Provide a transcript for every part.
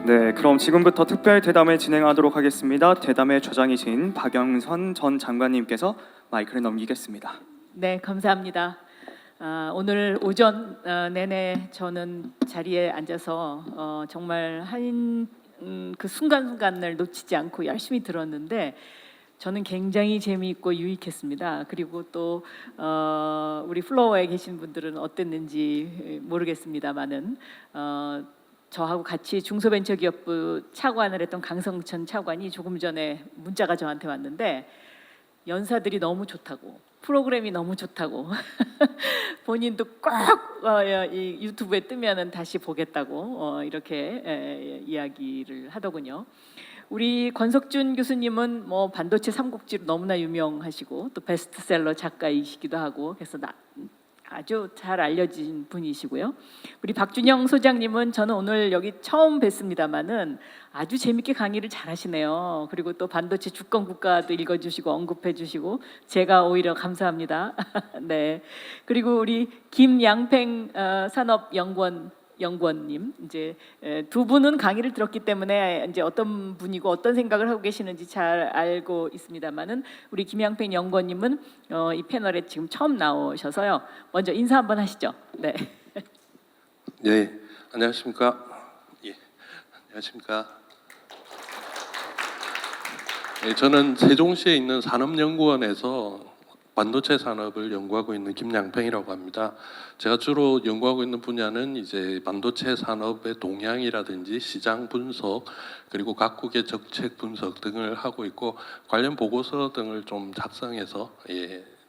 네, 그럼 지금부터 특별 대담을 진행하도록 하겠습니다. 대담의 저장이신 박영선 전 장관님께서 마이크를 넘기겠습니다. 네, 감사합니다. 오늘 오전 내내 저는 자리에 앉아서 정말 그 순간순간을 놓치지 않고 열심히 들었는데 저는 굉장히 재미있고 유익했습니다. 그리고 또 우리 플로어에 계신 분들은 어땠는지 모르겠습니다만은 저하고 같이 중소벤처기업부 차관을 했던 강성천 차관이 조금 전에 문자가 저한테 왔는데 연사들이 너무 좋다고, 프로그램이 너무 좋다고 본인도 꼭 이 유튜브에 뜨면은 다시 보겠다고 이렇게 이야기를 하더군요. 우리 권석준 교수님은 뭐 반도체 삼국지로 너무나 유명하시고 또 베스트셀러 작가이시기도 하고 그래서 아주 잘 알려진 분이시고요. 우리 박준영 소장님은 저는 오늘 여기 처음 뵀습니다마는 아주 재밌게 강의를 잘하시네요. 그리고 또 반도체 주권 국가도 읽어주시고 언급해주시고 제가 오히려 감사합니다. 네. 그리고 우리 김양팽 연구원님 이제 두 분은 강의를 들었기 때문에 이제 어떤 분이고 어떤 생각을 하고 계시는지 잘 알고 있습니다만은 우리 김양팽 연구원님은 이 패널에 지금 처음 나오셔서요. 먼저 인사 한번 하시죠. 네. 네, 안녕하십니까? 예, 안녕하십니까? 네, 저는 세종시에 있는 산업연구원에서 반도체 산업을 연구하고 있는 김양팽이라고 합니다. 제가 주로 연구하고 있는 분야는 이제 반도체 산업의 동향이라든지 시장 분석 그리고 각국의 정책 분석 등을 하고 있고 관련 보고서 등을 좀 작성해서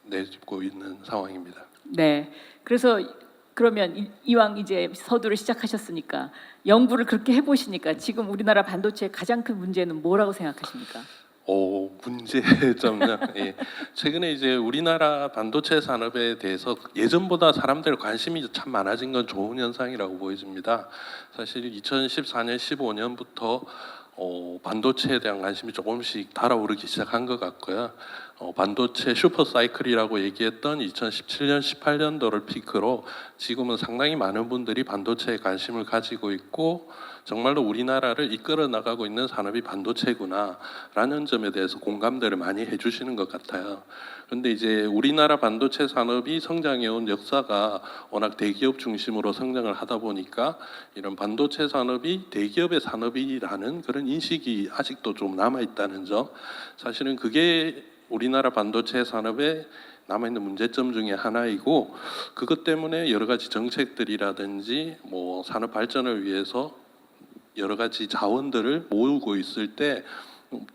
내고 있는 상황입니다. 네. 그래서 그러면 이왕 이제 서두를 시작하셨으니까 연구를 그렇게 해보시니까 지금 우리나라 반도체의 가장 큰 문제는 뭐라고 생각하십니까? 문제점은 최근에 이제 우리나라 반도체 산업에 대해서 예전보다 사람들 관심이 참 많아진 건 좋은 현상이라고 보여집니다. 사실 2014년, 15년부터 반도체에 대한 관심이 조금씩 달아오르기 시작한 것 같고요. 반도체 슈퍼 사이클이라고 얘기했던 2017년, 18년도를 피크로 지금은 상당히 많은 분들이 반도체에 관심을 가지고 있고 정말로 우리나라를 이끌어 나가고 있는 산업이 반도체구나라는 점에 대해서 공감대를 많이 해주시는 것 같아요. 그런데 이제 우리나라 반도체 산업이 성장해온 역사가 워낙 대기업 중심으로 성장을 하다 보니까 이런 반도체 산업이 대기업의 산업이라는 그런 인식이 아직도 좀 남아 있다는 점, 사실은 그게 우리나라 반도체 산업의 남아있는 문제점 중에 하나이고 그것 때문에 여러 가지 정책들이라든지 뭐 산업 발전을 위해서 여러 가지 자원들을 모으고 있을 때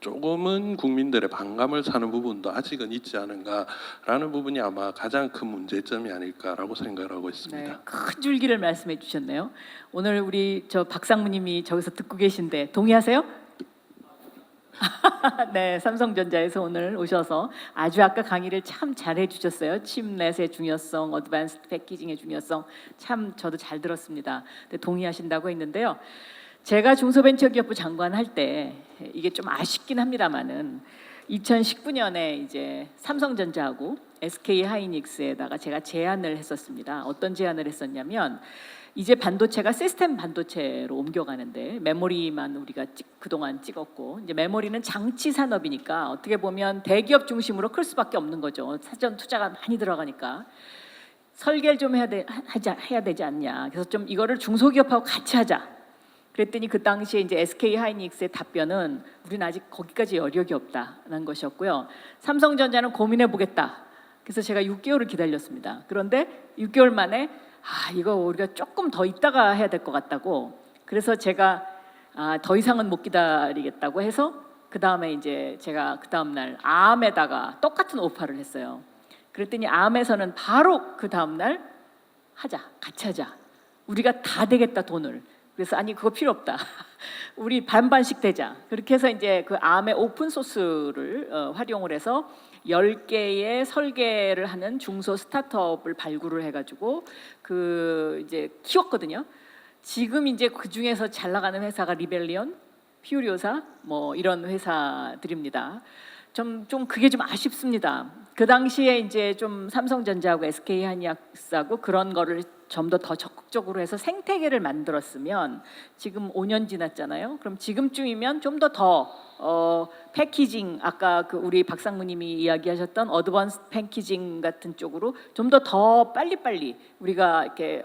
조금은 국민들의 반감을 사는 부분도 아직은 있지 않은가라는 부분이 아마 가장 큰 문제점이 아닐까라고 생각을 하고 있습니다. 네, 큰 줄기를 말씀해 주셨네요. 오늘 우리 저 박상무님이 저기서 듣고 계신데 동의하세요? 네, 삼성전자에서 오늘 오셔서 아주 아까 강의를 참 잘해 주셨어요. 칩넷의 중요성, 어드밴스드 패키징의 중요성 참 저도 잘 들었습니다. 네, 동의하신다고 했는데요. 제가 중소벤처기업부 장관 할 때 이게 좀 아쉽긴 합니다만은 2019년에 이제 삼성전자하고 SK하이닉스에다가 제가 제안을 했었습니다. 어떤 제안을 했었냐면 이제 반도체가 시스템 반도체로 옮겨가는데 메모리만 우리가 그동안 찍었고 이제 메모리는 장치 산업이니까 어떻게 보면 대기업 중심으로 클 수밖에 없는 거죠. 사전 투자가 많이 들어가니까 설계를 좀 해야 되지 않냐. 그래서 좀 이거를 중소기업하고 같이 하자. 그랬더니 그 당시에 이제 SK하이닉스의 답변은 우리는 아직 거기까지 여력이 없다는 것이었고요. 삼성전자는 고민해 보겠다. 그래서 제가 6개월을 기다렸습니다. 그런데 6개월 만에 이거 우리가 조금 더 있다가 해야 될 것 같다고. 그래서 제가 더 이상은 못 기다리겠다고 해서 그 다음에 이제 제가 그 다음 날 암에다가 똑같은 오퍼를 했어요. 그랬더니 암에서는 바로 그 다음 날 같이 하자. 우리가 다 되겠다 돈을. 그래서 아니 그거 필요 없다. 우리 반반씩 되자. 그렇게 해서 이제 그 암의 오픈 소스를 활용을 해서 10개의 설계를 하는 중소 스타트업을 발굴을 해가지고 그 이제 키웠거든요. 지금 이제 그 중에서 잘 나가는 회사가 리벨리온, 퓨리오사 뭐 이런 회사들입니다. 좀 그게 좀 아쉽습니다. 그 당시에 이제 좀 삼성전자하고 SK 하이닉스하고 그런 거를 좀 더 적극적으로 해서 생태계를 만들었으면 지금 5년 지났잖아요. 그럼 지금쯤이면 좀 더 패키징 아까 그 우리 박상무님이 이야기하셨던 어드밴스 패키징 같은 쪽으로 좀 더 빨리빨리 우리가 이렇게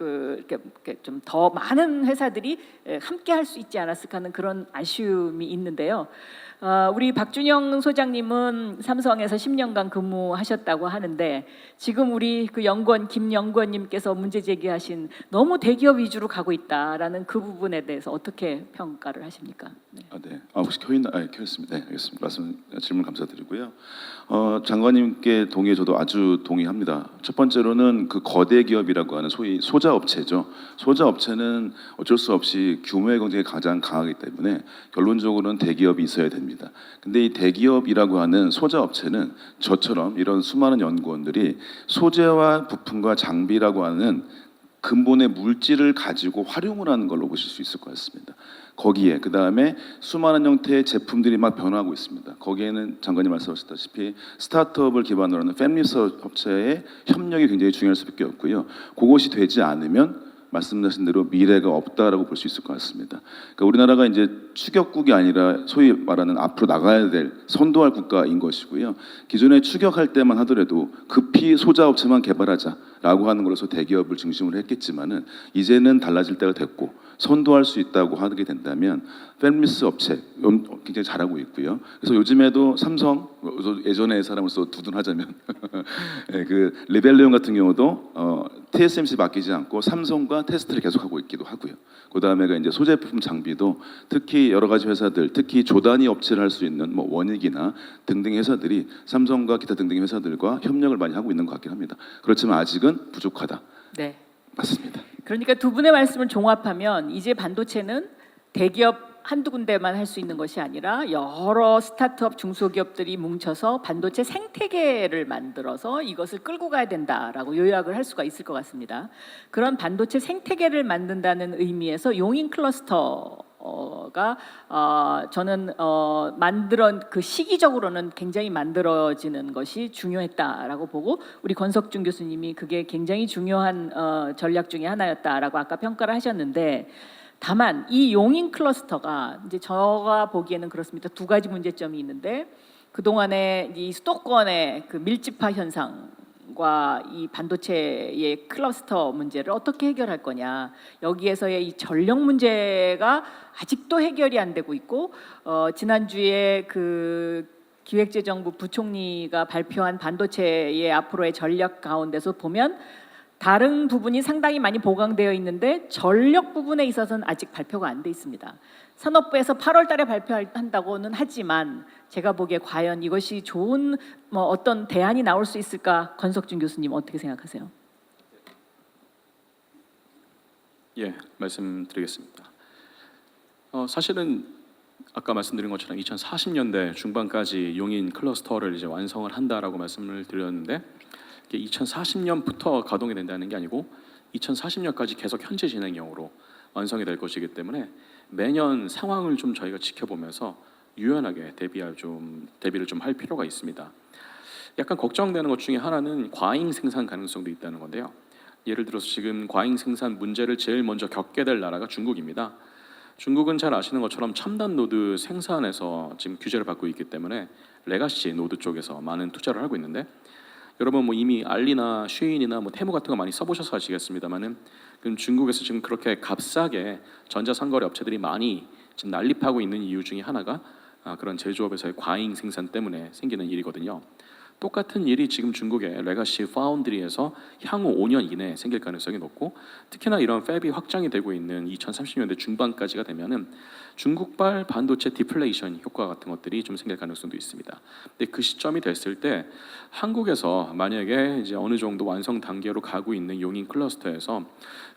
이렇게 좀 더 많은 회사들이 함께 할 수 있지 않았을까 하는 그런 아쉬움이 있는데요. 우리 박준영 소장님은 삼성에서 10년간 근무하셨다고 하는데 지금 우리 그 연구원 김연구원님께서 문제 제기하신 너무 대기업 위주로 가고 있다라는 그 부분에 대해서 어떻게 평가를 하십니까? 네. 네. 혹시 켜있습니다. 네, 알겠습니다. 질문 감사드리고요. 장관님께 동의해 저도 아주 동의합니다. 첫 번째로는 그 거대 기업이라고 하는 소위 소자 업체죠. 소자 업체는 어쩔 수 없이 규모의 경쟁이 가장 강하기 때문에 결론적으로는 대기업이 있어야 됩니다. 근데 이 대기업이라고 하는 소자 업체는 저처럼 이런 수많은 연구원들이 소재와 부품과 장비라고 하는 근본의 물질을 가지고 활용을 하는 걸로 보실 수 있을 것 같습니다. 거기에 그 다음에 수많은 형태의 제품들이 막 변화하고 있습니다. 거기에는 장관님 말씀하셨다시피 스타트업을 기반으로 하는 패밀리스 업체의 협력이 굉장히 중요할 수밖에 없고요. 그것이 되지 않으면 말씀하신 대로 미래가 없다라고 볼 수 있을 것 같습니다. 그러니까 우리나라가 이제 추격국이 아니라 소위 말하는 앞으로 나가야 될 선도할 국가인 것이고요. 기존에 추격할 때만 하더라도 급히 소자 업체만 개발하자라고 하는 것으로 대기업을 중심으로 했겠지만은 이제는 달라질 때가 됐고 선도할 수 있다고 하게 된다면 패밀리스 업체 굉장히 잘하고 있고요. 그래서 요즘에도 삼성 예전의 사람으로서 두둔하자면 그 리벨리온 같은 경우도 TSMC 맡기지 않고 삼성과 테스트를 계속하고 있기도 하고요. 그 다음에가 이제 소재품 장비도 특히 여러 가지 회사들, 특히 조단위 업체를 할 수 있는 뭐 원익이나 등등 회사들이 삼성과 기타 등등의 회사들과 협력을 많이 하고 있는 것 같긴 합니다. 그렇지만 아직은 부족하다. 네. 맞습니다. 그러니까 두 분의 말씀을 종합하면 이제 반도체는 대기업 한두 군데만 할 수 있는 것이 아니라 여러 스타트업 중소기업들이 뭉쳐서 반도체 생태계를 만들어서 이것을 끌고 가야 된다라고 요약을 할 수가 있을 것 같습니다. 그런 반도체 생태계를 만든다는 의미에서 용인 클러스터가 저는 그 시기적으로는 굉장히 만들어지는 것이 중요했다라고 보고 우리 권석준 교수님이 그게 굉장히 중요한 전략 중에 하나였다라고 아까 평가를 하셨는데 다만 이 용인 클러스터가 이제 제가 보기에는 그렇습니다. 두 가지 문제점이 있는데 그 동안에 이 수도권의 그 밀집화 현상과 이 반도체의 클러스터 문제를 어떻게 해결할 거냐 여기에서의 이 전력 문제가 아직도 해결이 안 되고 있고 지난주에 그 기획재정부 부총리가 발표한 반도체의 앞으로의 전략 가운데서 보면 다른 부분이 상당히 많이 보강되어 있는데 전력 부분에 있어서는 아직 발표가 안 돼 있습니다. 산업부에서 8월 달에 발표한다고는 하지만 제가 보기에 과연 이것이 좋은 뭐 어떤 대안이 나올 수 있을까? 권석준 교수님 어떻게 생각하세요? 예, 말씀드리겠습니다. 사실은 아까 말씀드린 것처럼 2040년대 중반까지 용인 클러스터를 이제 완성을 한다라고 말씀을 드렸는데 2040년부터 가동이 된다는 게 아니고 2040년까지 계속 현재 진행형으로 완성이 될 것이기 때문에 매년 상황을 좀 저희가 지켜보면서 유연하게 대비를 좀 할 필요가 있습니다. 약간 걱정되는 것 중에 하나는 과잉 생산 가능성도 있다는 건데요. 예를 들어서 지금 과잉 생산 문제를 제일 먼저 겪게 될 나라가 중국입니다. 중국은 잘 아시는 것처럼 첨단 노드 생산에서 지금 규제를 받고 있기 때문에 레가시 노드 쪽에서 많은 투자를 하고 있는데 여러분 뭐 이미 알리나 쉐인이나 뭐 테무 같은 거 많이 써보셔서 아시겠습니다만은 그럼 중국에서 지금 그렇게 값싸게 전자상거래 업체들이 많이 지금 난립하고 있는 이유 중에 하나가 그런 제조업에서의 과잉 생산 때문에 생기는 일이거든요. 똑같은 일이 지금 중국의 레가시 파운드리에서 향후 5년 이내에 생길 가능성이 높고 특히나 이런 팹이 확장이 되고 있는 2030년대 중반까지가 되면은 중국발 반도체 디플레이션 효과 같은 것들이 좀 생길 가능성도 있습니다. 근데 그 시점이 됐을 때 한국에서 만약에 이제 어느 정도 완성 단계로 가고 있는 용인 클러스터에서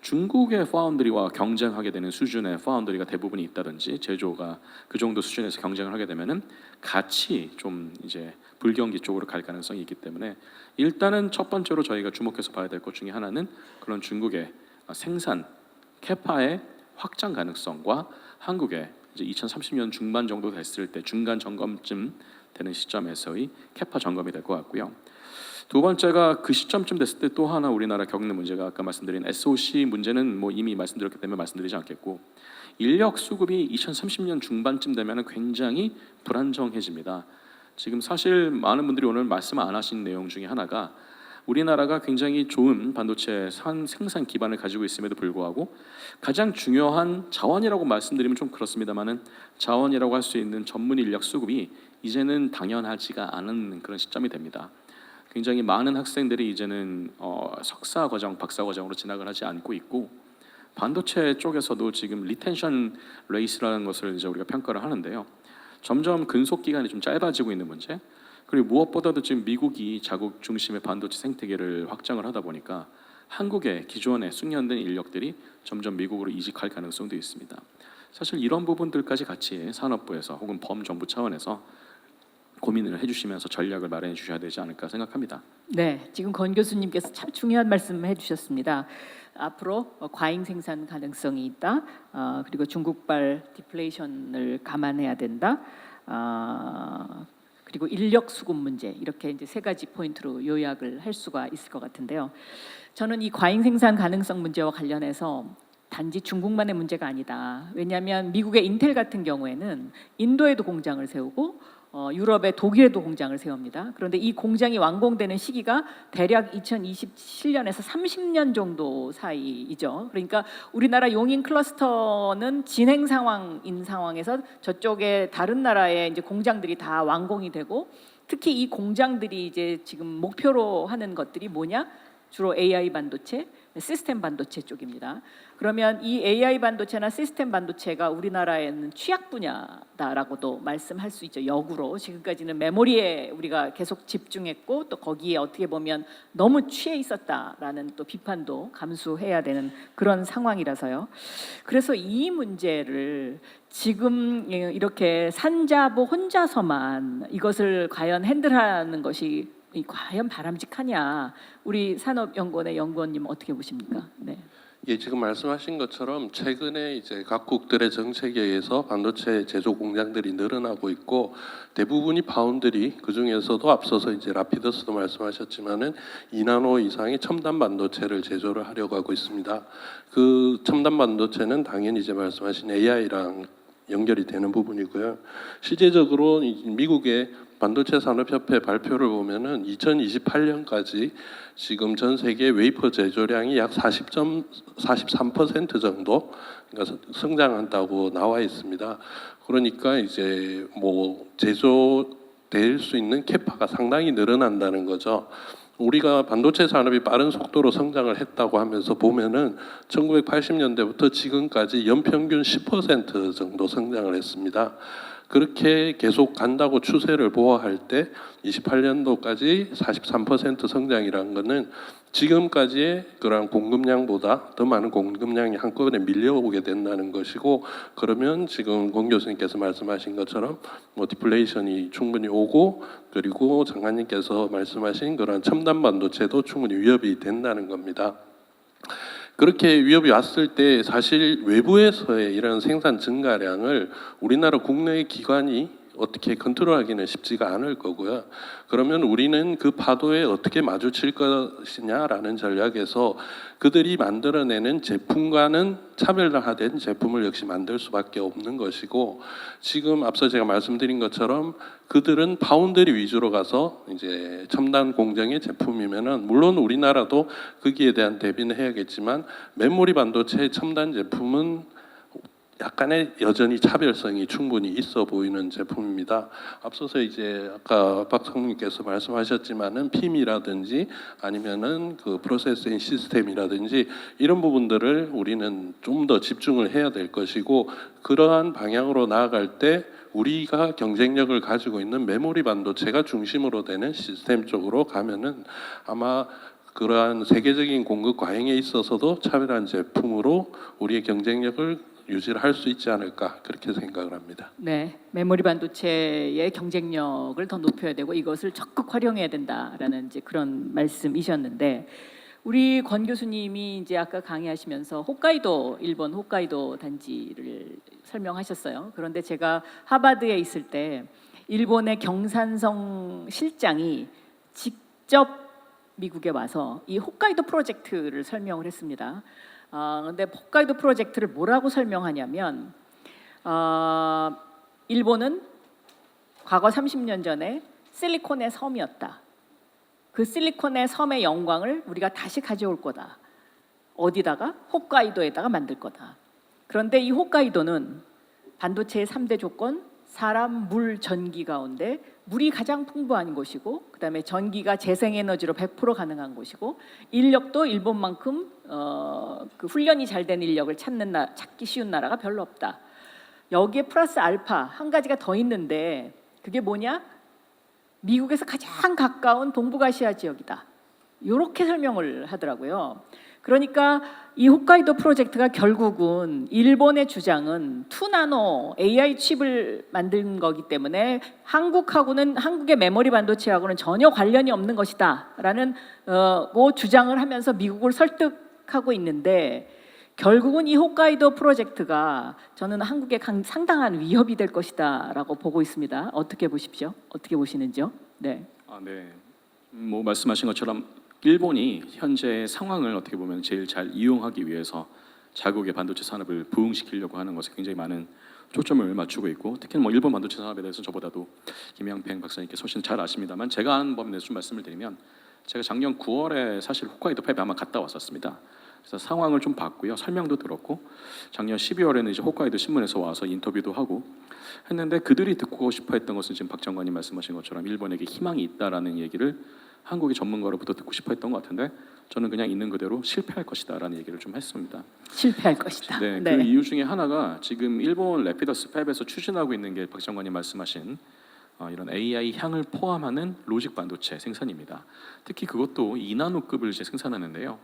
중국의 파운드리와 경쟁하게 되는 수준의 파운드리가 대부분이 있다든지 제조가 그 정도 수준에서 경쟁을 하게 되면은 같이 좀 이제 불경기 쪽으로 갈 가능성이 있기 때문에 일단은 첫 번째로 저희가 주목해서 봐야 될 것 중에 하나는 그런 중국의 생산 캐파의 확장 가능성과 한국의 이제 2030년 중반 정도 됐을 때 중간 점검쯤 되는 시점에서의 캐파 점검이 될 것 같고요. 두 번째가 그 시점쯤 됐을 때 또 하나 우리나라 겪는 문제가 아까 말씀드린 SOC 문제는 뭐 이미 말씀드렸기 때문에 말씀드리지 않겠고, 인력 수급이 2030년 중반쯤 되면 굉장히 불안정해집니다. 지금 사실 많은 분들이 오늘 말씀 안 하신 내용 중에 하나가 우리나라가 굉장히 좋은 반도체 생산 기반을 가지고 있음에도 불구하고 가장 중요한 자원이라고 말씀드리면 좀 그렇습니다만은 자원이라고 할 수 있는 전문 인력 수급이 이제는 당연하지가 않은 그런 시점이 됩니다. 굉장히 많은 학생들이 이제는 석사 과정, 박사 과정으로 진학을 하지 않고 있고, 반도체 쪽에서도 지금 리텐션 레이스라는 것을 이제 우리가 평가를 하는데요. 점점 근속 기간이 좀 짧아지고 있는 문제, 그리고 무엇보다도 지금 미국이 자국 중심의 반도체 생태계를 확장을 하다 보니까 한국의 기존의 숙련된 인력들이 점점 미국으로 이직할 가능성도 있습니다. 사실 이런 부분들까지 같이 산업부에서 혹은 범정부 차원에서 고민을 해주시면서 전략을 마련해 주셔야 되지 않을까 생각합니다. 네, 지금 권 교수님께서 참 중요한 말씀을 해주셨습니다. 앞으로 과잉 생산 가능성이 있다. 그리고 중국발 디플레이션을 감안해야 된다. 그리고 인력 수급 문제, 이렇게 이제 세 가지 포인트로 요약을 할 수가 있을 것 같은데요. 저는 이 과잉 생산 가능성 문제와 관련해서 단지 중국만의 문제가 아니다. 왜냐하면 미국의 인텔 같은 경우에는 인도에도 공장을 세우고 유럽의 독일에도 공장을 세웁니다. 그런데 이 공장이 완공되는 시기가 대략 2027년에서 30년 정도 사이이죠. 그러니까 우리나라 용인 클러스터는 진행 상황인 상황에서 저쪽에 다른 나라의 이제 공장들이 다 완공이 되고, 특히 이 공장들이 이제 지금 목표로 하는 것들이 뭐냐? 주로 AI 반도체, 시스템 반도체 쪽입니다. 그러면 이 AI 반도체나 시스템 반도체가 우리나라에는 취약 분야다라고도 말씀할 수 있죠. 역으로 지금까지는 메모리에 우리가 계속 집중했고 또 거기에 어떻게 보면 너무 취해 있었다라는 또 비판도 감수해야 되는 그런 상황이라서요. 그래서 이 문제를 지금 이렇게 산자부 혼자서만 이것을 과연 핸들하는 것이 과연 바람직하냐? 우리 산업연구원의 연구원님 어떻게 보십니까? 네. 예, 지금 말씀하신 것처럼 최근에 이제 각국들의 정책에 의해서 반도체 제조 공장들이 늘어나고 있고, 대부분이 파운드리, 그 중에서도 앞서서 이제 라피더스도 말씀하셨지만은 2나노 이상의 첨단 반도체를 제조를 하려고 하고 있습니다. 그 첨단 반도체는 당연히 이제 말씀하신 AI랑 연결이 되는 부분이고요. 실제적으로 미국의 반도체 산업협회 발표를 보면은 2028년까지 지금 전 세계 웨이퍼 제조량이 약 43% 정도 그러니까 성장한다고 나와 있습니다. 그러니까 이제 뭐 제조될 수 있는 캐파가 상당히 늘어난다는 거죠. 우리가 반도체 산업이 빠른 속도로 성장을 했다고 하면서 보면은 1980년대부터 지금까지 연평균 10% 정도 성장을 했습니다. 그렇게 계속 간다고 추세를 보아할 때 28년도까지 43% 성장이라는 것은 지금까지의 그런 공급량보다 더 많은 공급량이 한꺼번에 밀려오게 된다는 것이고, 그러면 지금 권 교수님께서 말씀하신 것처럼 뭐 디플레이션이 충분히 오고, 그리고 장관님께서 말씀하신 그런 첨단 반도체도 충분히 위협이 된다는 겁니다. 그렇게 위협이 왔을 때 사실 외부에서의 이런 생산 증가량을 우리나라 국내의 기관이 어떻게 컨트롤하기는 쉽지가 않을 거고요. 그러면 우리는 그 파도에 어떻게 마주칠 것이냐라는 전략에서 그들이 만들어내는 제품과는 차별화된 제품을 역시 만들 수밖에 없는 것이고, 지금 앞서 제가 말씀드린 것처럼 그들은 파운드리 위주로 가서 이제 첨단 공정의 제품이면은 물론 우리나라도 거기에 대한 대비는 해야겠지만 메모리 반도체의 첨단 제품은 약간의 여전히 차별성이 충분히 있어 보이는 제품입니다. 앞서서 이제 아까 박성님께서 말씀하셨지만은 PIM이라든지 아니면은 그 프로세싱 시스템이라든지 이런 부분들을 우리는 좀 더 집중을 해야 될 것이고, 그러한 방향으로 나아갈 때 우리가 경쟁력을 가지고 있는 메모리 반도체가 중심으로 되는 시스템 쪽으로 가면은 아마 그러한 세계적인 공급 과잉에 있어서도 차별한 제품으로 우리의 경쟁력을 유지를 할 수 있지 않을까, 그렇게 생각을 합니다. 네, 메모리 반도체의 경쟁력을 더 높여야 되고 이것을 적극 활용해야 된다라는 이제 그런 말씀이셨는데, 우리 권 교수님이 이제 아까 강의하시면서 홋카이도 일본 홋카이도 단지를 설명하셨어요. 그런데 제가 하버드에 있을 때 일본의 경산성 실장이 직접 미국에 와서 이 홋카이도 프로젝트를 설명을 했습니다. 근데 홋카이도 프로젝트를 뭐라고 설명하냐면 일본은 과거 30년 전에 실리콘의 섬이었다. 그 실리콘의 섬의 영광을 우리가 다시 가져올 거다. 어디다가? 홋카이도에다가 만들 거다. 그런데 이 홋카이도는 반도체의 3대 조건, 사람, 물, 전기 가운데 물이 가장 풍부한 곳이고, 그다음에 전기가 재생에너지로 100% 가능한 곳이고, 인력도 일본만큼 그 훈련이 잘 된 인력을 찾기 쉬운 나라가 별로 없다. 여기에 플러스 알파 한 가지가 더 있는데 그게 뭐냐? 미국에서 가장 가까운 동북아시아 지역이다. 이렇게 설명을 하더라고요. 그러니까 이 홋카이도 프로젝트가 결국은 일본의 주장은 2나노 AI 칩을 만든 거기 때문에 한국의 메모리 반도체하고는 전혀 관련이 없는 것이다라는 주장을 하면서 미국을 설득하고 있는데, 결국은 이 홋카이도 프로젝트가 저는 한국에 상당한 위협이 될 것이다라고 보고 있습니다. 어떻게 보십시오? 어떻게 보시는지요? 네. 네. 뭐 말씀하신 것처럼 일본이 현재 상황을 어떻게 보면 제일 잘 이용하기 위해서 자국의 반도체 산업을 부흥시키려고 하는 것에 굉장히 많은 초점을 맞추고 있고, 특히 뭐 일본 반도체 산업에 대해서 저보다도 김양평 박사님께서 훨씬 잘 아십니다만, 제가 아는 범위 내에서 좀 말씀을 드리면, 제가 작년 9월에 사실 홋카이도 팹에 아마 갔다 왔었습니다. 그래서 상황을 좀 봤고요, 설명도 들었고, 작년 12월에는 이제 홋카이도 신문에서 와서 인터뷰도 하고 했는데, 그들이 듣고 싶어했던 것은 지금 박 장관님 말씀하신 것처럼 일본에게 희망이 있다라는 얘기를 한국의 전문가로부터 듣고 싶어했던 것 같은데, 저는 그냥 있는 그대로 실패할 것이다라는 얘기를 좀 했습니다. 실패할 것이다. 네, 네. 그 이유 중에 하나가 지금 일본 래피더스 팹에서 추진하고 있는 게 박 장관님 말씀하신 이런 AI 향을 포함하는 로직 반도체 생산입니다. 특히 그것도 2나노급을 이제 생산하는데요.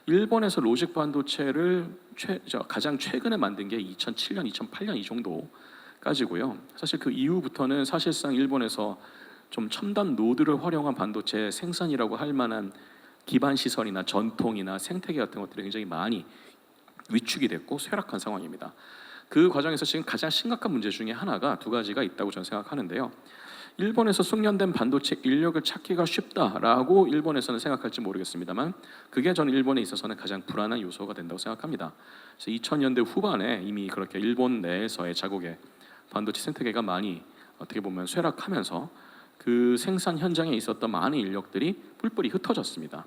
일본에서 로직 반도체를 가장 최근에 만든 게 2007년, 2008년 이 정도까지고요. 사실 그 이후부터는 사실상 일본에서 좀 첨단 노드를 활용한 반도체 생산이라고 할 만한 기반 시설이나 전통이나 생태계 같은 것들이 굉장히 많이 위축이 됐고 쇠락한 상황입니다. 그 과정에서 지금 가장 심각한 문제 중에 하나가 두 가지가 있다고 저는 생각하는데요. 일본에서 숙련된 반도체 인력을 찾기가 쉽다라고 일본에서는 생각할지 모르겠습니다만, 그게 저는 일본에 있어서는 가장 불안한 요소가 된다고 생각합니다. 그래서 2000년대 후반에 이미 그렇게 일본 내에서의 자국의 반도체 생태계가 많이 어떻게 보면 쇠락하면서 그 생산 현장에 있었던 많은 인력들이 뿔뿔이 흩어졌습니다.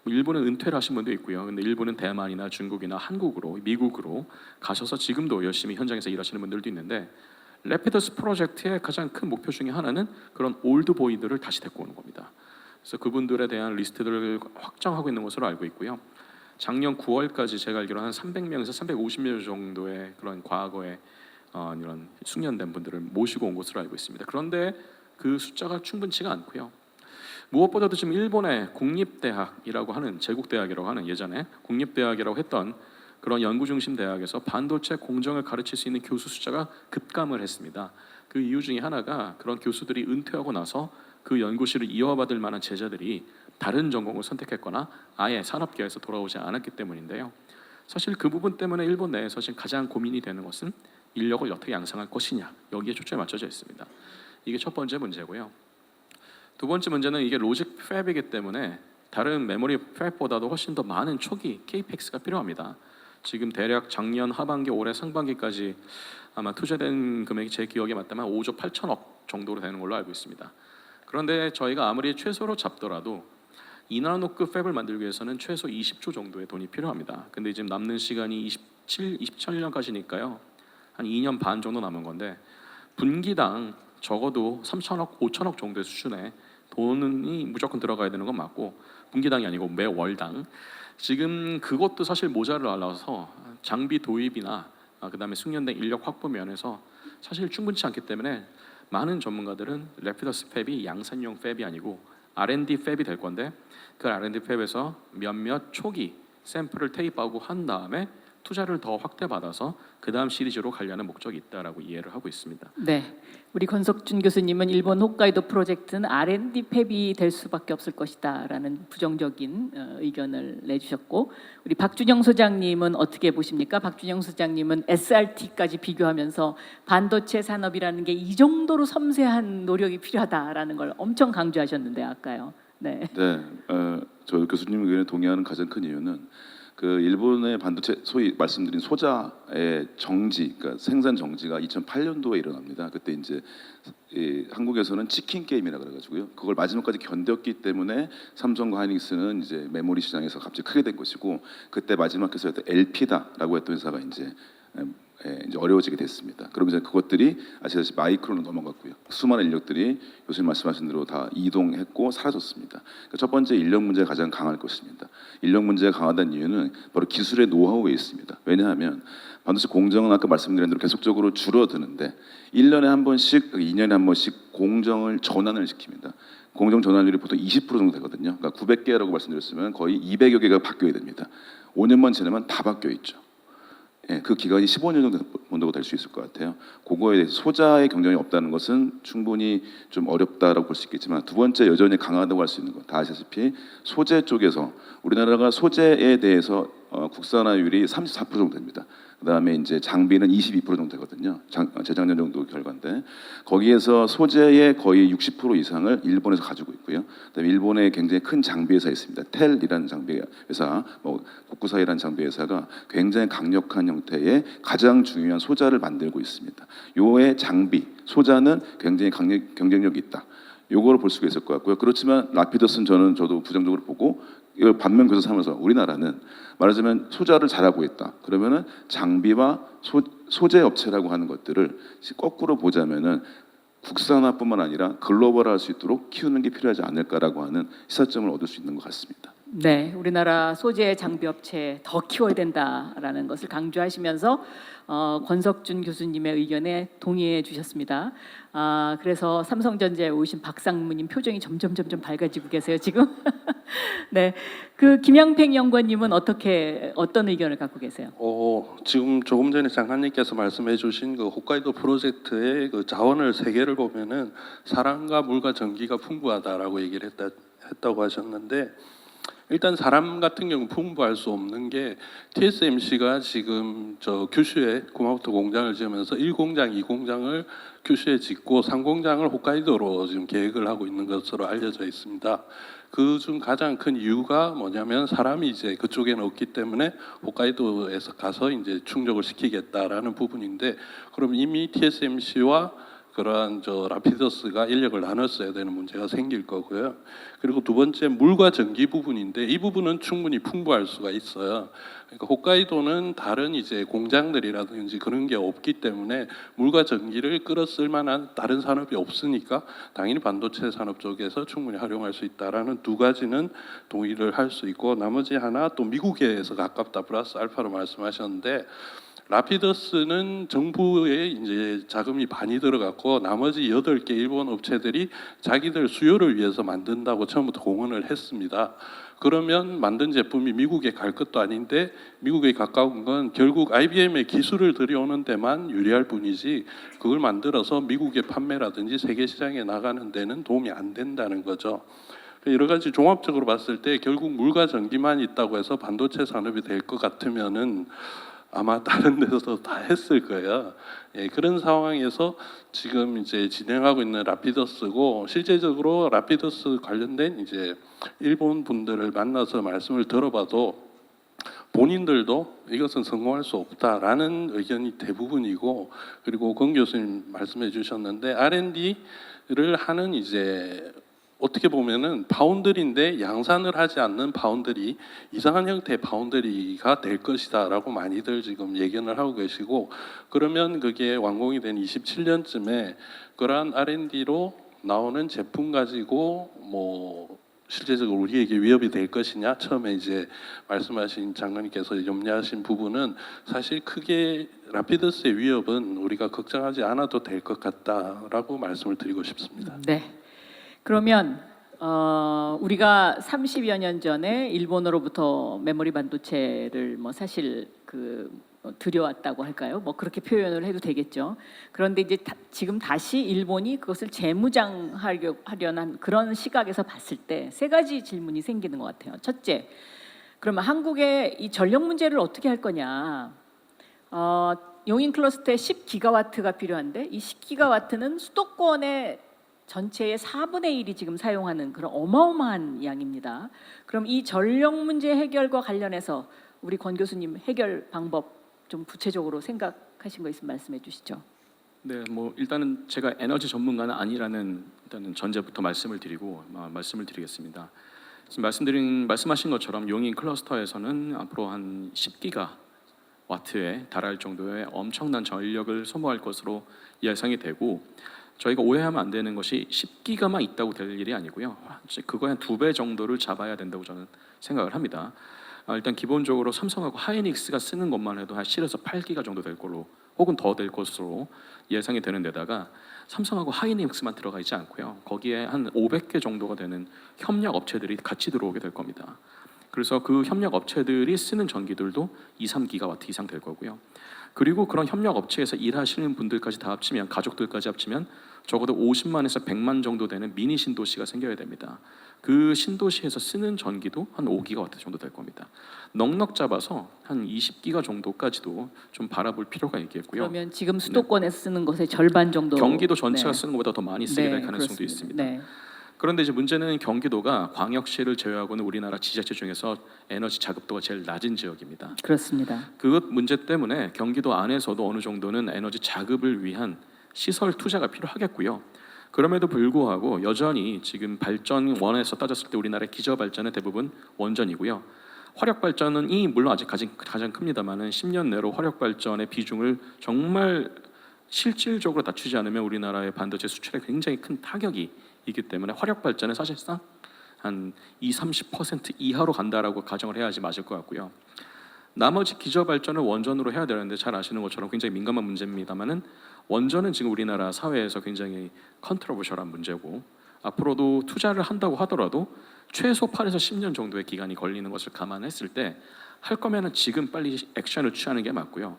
일본은 은퇴를 하신 분도 있고요. 근데 일본은 대만이나 중국이나 한국으로, 미국으로 가셔서 지금도 열심히 현장에서 일하시는 분들도 있는데, 래피더스 프로젝트의 가장 큰 목표 중에 하나는 그런 올드 보이들을 다시 데리고 오는 겁니다. 그래서 그분들에 대한 리스트들을 확정하고 있는 것으로 알고 있고요. 작년 9월까지 제가 알기로 한 300명에서 350명 정도의 그런 과거에 이런 숙련된 분들을 모시고 온 것으로 알고 있습니다. 그런데 그 숫자가 충분치가 않고요. 무엇보다도 지금 일본의 국립대학이라고 하는, 제국대학이라고 하는, 예전에 국립대학이라고 했던 그런 연구 중심 대학에서 반도체 공정을 가르칠 수 있는 교수 숫자가 급감을 했습니다. 그 이유 중에 하나가 그런 교수들이 은퇴하고 나서 그 연구실을 이어받을 만한 제자들이 다른 전공을 선택했거나 아예 산업계에서 돌아오지 않았기 때문인데요. 사실 그 부분 때문에 일본 내에서 지금 가장 고민이 되는 것은 인력을 어떻게 양성할 것이냐, 여기에 초점이 맞춰져 있습니다. 이게 첫 번째 문제고요. 두 번째 문제는 이게 로직 팹이기 때문에 다른 메모리 팹보다도 훨씬 더 많은 초기 KPX가 필요합니다. 지금 대략 작년 하반기, 올해 상반기까지 아마 투자된 금액이 제 기억에 맞다면 5조 8천억 정도로 되는 걸로 알고 있습니다. 그런데 저희가 아무리 최소로 잡더라도 2나노급 팹을 만들기 위해서는 최소 20조 정도의 돈이 필요합니다. 근데 지금 남는 시간이 27년까지니까요. 한 2년 반 정도 남은 건데, 분기당 적어도 3천억, 5천억 정도의 수준의 돈이 무조건 들어가야 되는 건 맞고, 분기당이 아니고 매월당. 지금 그것도 사실 모자라서 장비 도입이나 그다음에 숙련된 인력 확보 면에서 사실 충분치 않기 때문에 많은 전문가들은 래피더스 팹이 양산용 팹이 아니고 R&D 팹이 될 건데, 그 R&D 팹에서 몇몇 초기 샘플을 테이프하고 한 다음에 투자를 더 확대받아서 그 다음 시리즈로 가려는 목적이 있다라고 이해를 하고 있습니다. 네, 우리 권석준 교수님은 일본 홋카이도 프로젝트는 R&D 팹이 될 수밖에 없을 것이다라는 부정적인 의견을 내주셨고, 우리 박준영 소장님은 어떻게 보십니까? 박준영 소장님은 SRT까지 비교하면서 반도체 산업이라는 게 이 정도로 섬세한 노력이 필요하다라는 걸 엄청 강조하셨는데 아까요. 네. 네, 저 교수님 의견에 동의하는 가장 큰 이유는 그 일본의 반도체 소위 말씀드린 소자의 정지, 그러니까 생산 정지가 2008년도에 일어납니다. 그때 이제 한국에서는 치킨 게임이라 그래가지고요. 그걸 마지막까지 견뎠기 때문에 삼성과 하이닉스는 이제 메모리 시장에서 갑자기 크게 된 것이고, 그때 마지막 회사였던 LP다라고 했던 회사가 이제 어려워지게 됐습니다. 그러면 이제 그것들이 아시다시피 마이크론으로 넘어갔고요. 수많은 인력들이 교수님 말씀하신 대로 다 이동했고 사라졌습니다. 그러니까 첫 번째 인력 문제가 가장 강할 것입니다. 인력 문제가 강하다는 이유는 바로 기술의 노하우에 있습니다. 왜냐하면 반도체 공정은 아까 말씀드린 대로 계속적으로 줄어드는데 1년에 한 번씩, 2년에 한 번씩 공정을 전환을 시킵니다. 공정 전환율이 보통 20% 정도 되거든요. 그러니까 900개라고 말씀드렸으면 거의 200여 개가 바뀌어야 됩니다. 5년만 지나면 다 바뀌어 있죠. 예, 그 기간이 15년 정도 될 수 있을 것 같아요. 그거에 대해서 소자의 경쟁이 없다는 것은 충분히 좀 어렵다라고 볼 수 있겠지만, 두 번째 여전히 강하다고 할 수 있는 것, 다 아시다시피 소재 쪽에서 우리나라가 소재에 대해서 국산화율이 34% 정도 됩니다. 그다음에 이제 장비는 22% 정도 되거든요. 재작년 정도 결과인데 거기에서 소재의 거의 60% 이상을 일본에서 가지고 있고요. 그다음에 일본에 굉장히 큰 장비 회사 있습니다. 텔이라는 장비 회사, 국구사이라는 장비 회사가 굉장히 강력한 형태의 가장 중요한 소자를 만들고 있습니다. 요의 장비, 소자는 굉장히 경쟁력이 있다. 요거를 볼 수가 있을 것 같고요. 그렇지만 라피더스는 저도 부정적으로 보고, 이걸 반면 교사 삼아서 우리나라는 말하자면 소자를 잘하고 있다. 그러면은 장비와 소재 업체라고 하는 것들을 거꾸로 보자면은 국산화뿐만 아니라 글로벌화할 수 있도록 키우는 게 필요하지 않을까라고 하는 시사점을 얻을 수 있는 것 같습니다. 네, 우리나라 소재 장비 업체 더 키워야 된다라는 것을 강조하시면서 권석준 교수님의 의견에 동의해 주셨습니다. 그래서 삼성전자에 오신 박상무님 표정이 점점 밝아지고 계세요 지금. 네, 그 김양팽 연구원님은 어떤 의견을 갖고 계세요? 지금 조금 전에 장관님께서 말씀해주신 그 홋카이도 프로젝트의 그 자원을 세계를 보면은 사람과 물과 전기가 풍부하다라고 얘기를 했다고 하셨는데, 일단 사람 같은 경우 풍부할 수 없는 게 TSMC가 지금 저 규슈에 구마모토 공장을 지으면서 1공장, 2공장을 규슈에 짓고 3공장을 홋카이도로 지금 계획을 하고 있는 것으로 알려져 있습니다. 그중 가장 큰 이유가 뭐냐면 사람이 이제 그쪽에는 없기 때문에 홋카이도에서 가서 이제 충족을 시키겠다라는 부분인데, 그럼 이미 TSMC와 그러한 라피더스가 인력을 나눴어야 되는 문제가 생길 거고요. 그리고 두 번째 물과 전기 부분인데, 이 부분은 충분히 풍부할 수가 있어요. 그러니까 홋카이도는 다른 이제 공장들이라든지 그런 게 없기 때문에 물과 전기를 끌어쓸 만한 다른 산업이 없으니까 당연히 반도체 산업 쪽에서 충분히 활용할 수 있다라는 두 가지는 동의를 할 수 있고, 나머지 하나 또 미국에서 가깝다 플러스 알파로 말씀하셨는데, 라피더스는 정부에 이제 자금이 많이 들어갔고 나머지 8개 일본 업체들이 자기들 수요를 위해서 만든다고 처음부터 공언을 했습니다. 그러면 만든 제품이 미국에 갈 것도 아닌데, 미국에 가까운 건 결국 IBM의 기술을 들여오는 데만 유리할 뿐이지 그걸 만들어서 미국에 판매라든지 세계 시장에 나가는 데는 도움이 안 된다는 거죠. 여러 가지 종합적으로 봤을 때 결국 물과 전기만 있다고 해서 반도체 산업이 될 것 같으면은 아마 다른 데서도 다 했을 거예요. 예, 그런 상황에서 지금 이제 진행하고 있는 라피더스고, 실제적으로 라피더스 관련된 이제 일본 분들을 만나서 말씀을 들어봐도 본인들도 이것은 성공할 수 없다라는 의견이 대부분이고, 그리고 권 교수님 말씀해 주셨는데 R&D를 하는 이제 어떻게 보면은 파운드리인데 양산을 하지 않는 파운드리, 이상한 형태의 파운드리가 될 것이다라고 많이들 지금 예견을 하고 계시고, 그러면 그게 완공이 된 27년쯤에 그러한 R&D로 나오는 제품 가지고 뭐 실제적으로 우리에게 위협이 될 것이냐, 처음에 이제 말씀하신 장관님께서 염려하신 부분은 사실 크게 라피더스의 위협은 우리가 걱정하지 않아도 될 것 같다라고 말씀을 드리고 싶습니다. 네. 그러면 우리가 30여 년 전에 일본으로부터 메모리 반도체를 뭐 사실 들여왔다고 할까요? 뭐 그렇게 표현을 해도 되겠죠. 그런데 이제 지금 다시 일본이 그것을 재무장하려는 그런 시각에서 봤을 때 세 가지 질문이 생기는 것 같아요. 첫째, 그러면 한국의 이 전력 문제를 어떻게 할 거냐? 용인 클러스터에 10기가와트가 필요한데 이 10기가와트는 수도권의 전체의 4분의 1이 지금 사용하는 그런 어마어마한 양입니다. 그럼 이 전력 문제 해결과 관련해서 우리 권 교수님 해결 방법 좀 구체적으로 생각하신 거 있으면 말씀해 주시죠. 네, 뭐 일단은 제가 에너지 전문가는 아니라는 일단은 전제부터 말씀을 드리겠습니다. 지금 말씀하신 것처럼 용인 클러스터에서는 앞으로 한 10기가와트에 달할 정도의 엄청난 전력을 소모할 것으로 예상이 되고, 저희가 오해하면 안 되는 것이 10기가만 있다고 될 일이 아니고요. 그거의 한 2배 정도를 잡아야 된다고 저는 생각을 합니다. 일단 기본적으로 삼성하고 하이닉스가 쓰는 것만 해도 한 7에서 8기가 정도 될 걸로, 혹은 더 될 것으로 예상이 되는 데다가 삼성하고 하이닉스만 들어가 있지 않고요. 거기에 한 500개 정도가 되는 협력 업체들이 같이 들어오게 될 겁니다. 그래서 그 협력 업체들이 쓰는 전기들도 2, 3기가와트 이상 될 거고요. 그리고 그런 협력 업체에서 일하시는 분들까지 다 합치면, 가족들까지 합치면 적어도 50만에서 100만 정도 되는 미니 신도시가 생겨야 됩니다. 그 신도시에서 쓰는 전기도 한 5기가와트 정도 될 겁니다. 넉넉 잡아서 한 20기가 정도까지도 좀 바라볼 필요가 있겠고요. 그러면 지금 수도권에서 쓰는 것의 절반 정도. 경기도 전체가 네. 쓰는 것보다 더 많이 쓰게 될 네, 가능성도 그렇습니다. 있습니다. 네. 그런데 이제 문제는 경기도가 광역시를 제외하고는 우리나라 지자체 중에서 에너지 자급도가 제일 낮은 지역입니다. 그렇습니다. 그것 문제 때문에 경기도 안에서도 어느 정도는 에너지 자급을 위한 시설 투자가 필요하겠고요. 그럼에도 불구하고 여전히 지금 발전원에서 따졌을 때 우리나라의 기저 발전은 대부분 원전이고요. 화력 발전이 물론 아직 가장 큽니다만은 10년 내로 화력 발전의 비중을 정말 실질적으로 낮추지 않으면 우리나라의 반도체 수출에 굉장히 큰 타격이 있기 때문에 화력 발전은 사실상 한 20-30% 이하로 간다라고 가정을 해야지 맞을 것 같고요. 나머지 기저 발전을 원전으로 해야 되는데, 잘 아시는 것처럼 굉장히 민감한 문제입니다만은 원전은 지금 우리나라 사회에서 굉장히 컨트로버셜한 문제고, 앞으로도 투자를 한다고 하더라도 최소 8에서 10년 정도의 기간이 걸리는 것을 감안했을 때 할 거면은 지금 빨리 액션을 취하는 게 맞고요.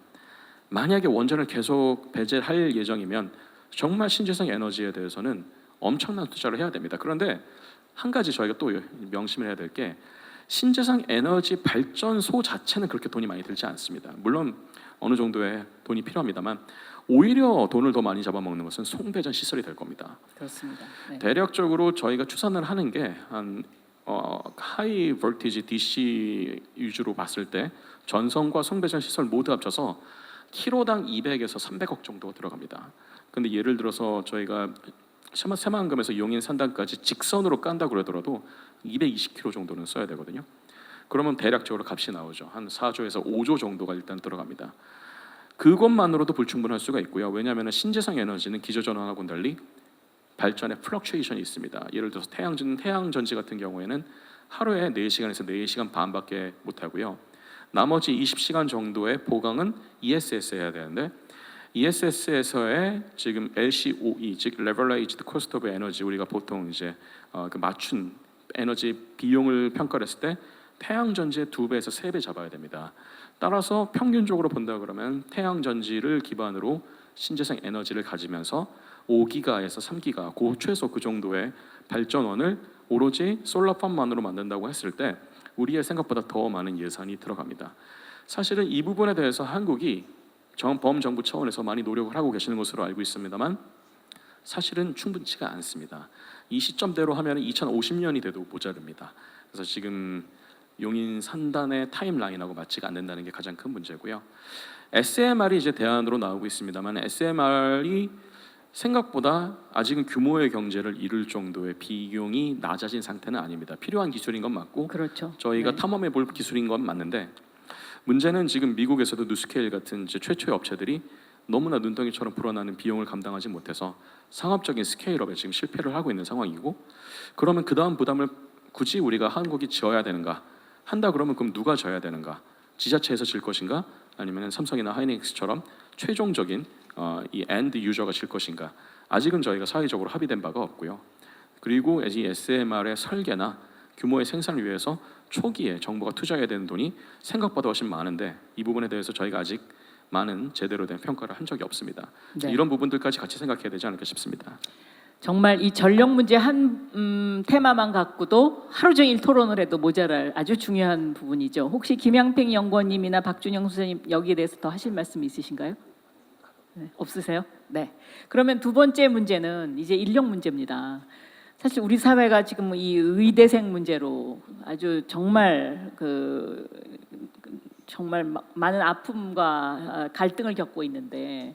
만약에 원전을 계속 배제할 예정이면 정말 신재생 에너지에 대해서는 엄청난 투자를 해야 됩니다. 그런데 한 가지 저희가 또 명심을 해야 될 게, 신재생 에너지 발전소 자체는 그렇게 돈이 많이 들지 않습니다. 물론 어느 정도의 돈이 필요합니다만 오히려 돈을 더 많이 잡아먹는 것은 송배전 시설이 될 겁니다. 그렇습니다. 네. 대략적으로 저희가 추산을 하는 게 한 하이 볼티지 DC 위주로 봤을 때 전선과 송배전 시설 모두 합쳐서 키로당 200에서 300억 정도 들어갑니다. 근데 예를 들어서 저희가 새만금에서 용인 산단까지 직선으로 깐다 그러더라도 220km 정도는 써야 되거든요. 그러면 대략적으로 값이 나오죠. 한 4조에서 5조 정도가 일단 들어갑니다. 그것만으로도 불충분할 수가 있고요. 왜냐하면 신재생 에너지는 기저전환하고는 달리 발전에 플럭추에이션이 있습니다. 예를 들어서 태양전지 같은 경우에는 하루에 4시간에서 4시간 반밖에 못하고요. 나머지 20시간 정도의 보강은 ESS 해야 되는데, ESS에서의 지금 LCOE, 즉 Levelized Cost of Energy, 우리가 보통 이제 그 맞춘 에너지 비용을 평가를 했을 때 태양전지의 2배에서 3배 잡아야 됩니다. 따라서 평균적으로 본다 그러면 태양전지를 기반으로 신재생 에너지를 가지면서 5기가에서 3기가, 최소 그 정도의 발전원을 오로지 솔라팜만으로 만든다고 했을 때 우리의 생각보다 더 많은 예산이 들어갑니다. 사실은 이 부분에 대해서 한국이 범정부 차원에서 많이 노력을 하고 계시는 것으로 알고 있습니다만 사실은 충분치가 않습니다. 이 시점대로 하면 2050년이 돼도 모자릅니다. 그래서 지금 용인 산단의 타임라인하고 맞지가 않는다는 게 가장 큰 문제고요. SMR이 이제 대안으로 나오고 있습니다만 SMR이 생각보다 아직은 규모의 경제를 이룰 정도의 비용이 낮아진 상태는 아닙니다. 필요한 기술인 건 맞고, 그렇죠. 저희가 네. 탐험해 볼 기술인 건 맞는데, 문제는 지금 미국에서도 누스케일 같은 이제 최초의 업체들이 너무나 눈덩이처럼 불어나는 비용을 감당하지 못해서 상업적인 스케일업에 지금 실패를 하고 있는 상황이고, 그러면 그 다음 부담을 굳이 우리가 한국이 지어야 되는가? 한다 그러면 그럼 누가 져야 되는가? 지자체에서 질 것인가? 아니면 삼성이나 하이닉스처럼 최종적인 이 엔드 유저가 질 것인가? 아직은 저희가 사회적으로 합의된 바가 없고요. 그리고 이 SMR의 설계나 규모의 생산을 위해서 초기에 정부가 투자해야 되는 돈이 생각보다 훨씬 많은데 이 부분에 대해서 저희가 아직 많은 제대로 된 평가를 한 적이 없습니다. 네. 이런 부분들까지 같이 생각해야 되지 않을까 싶습니다. 정말 이 전력 문제 한 테마만 갖고도 하루 종일 토론을 해도 모자랄 아주 중요한 부분이죠. 혹시 김양평 연구원님이나 박준영 소장님 여기에 대해서 더 하실 말씀 있으신가요? 네, 없으세요? 네. 그러면 두 번째 문제는 이제 인력 문제입니다. 사실 우리 사회가 지금 이 의대생 문제로 아주 정말 정말 많은 아픔과 갈등을 겪고 있는데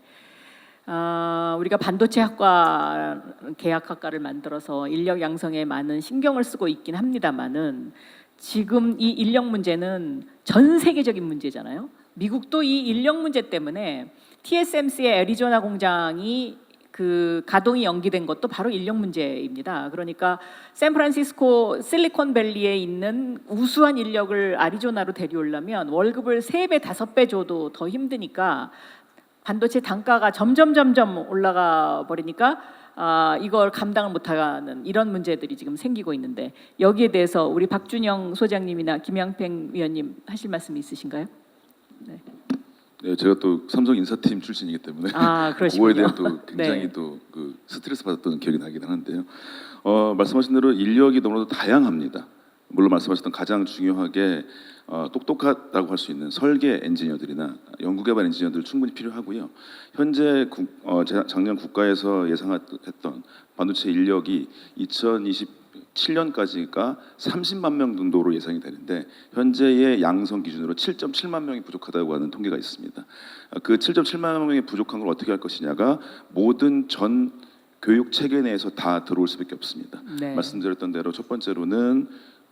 우리가 반도체학과 계약학과를 만들어서 인력 양성에 많은 신경을 쓰고 있긴 합니다만은 지금 이 인력 문제는 전 세계적인 문제잖아요. 미국도 이 인력 문제 때문에 TSMC의 애리조나 공장이 그 가동이 연기된 것도 바로 인력 문제입니다. 그러니까 샌프란시스코 실리콘밸리에 있는 우수한 인력을 아리조나로 데려오려면 월급을 3배, 5배 줘도 더 힘드니까 반도체 단가가 점점 올라가 버리니까 이걸 감당을 못하는 이런 문제들이 지금 생기고 있는데 여기에 대해서 우리 박준영 소장님이나 김양평 위원님 하실 말씀 있으신가요? 네. 네, 제가 또 삼성 인사팀 출신이기 때문에 그러시군요. 그거에 대한 또 굉장히 네. 또 그 스트레스 받았던 기억이 나긴 하는데요. 말씀하신 대로 인력이 너무나도 다양합니다. 물론 말씀하셨던 가장 중요하게 똑똑하다고 할 수 있는 설계 엔지니어들이나 연구개발 엔지니어들 충분히 필요하고요. 현재 작년 국가에서 예상했던 반도체 인력이 2027년까지가 30만 명 정도로 예상이 되는데 현재의 양성 기준으로 7.7만 명이 부족하다고 하는 통계가 있습니다. 그 7.7만 명이 부족한 걸 어떻게 할 것이냐가 모든 전 교육 체계 내에서 다 들어올 수밖에 없습니다. 네. 말씀드렸던 대로 첫 번째로는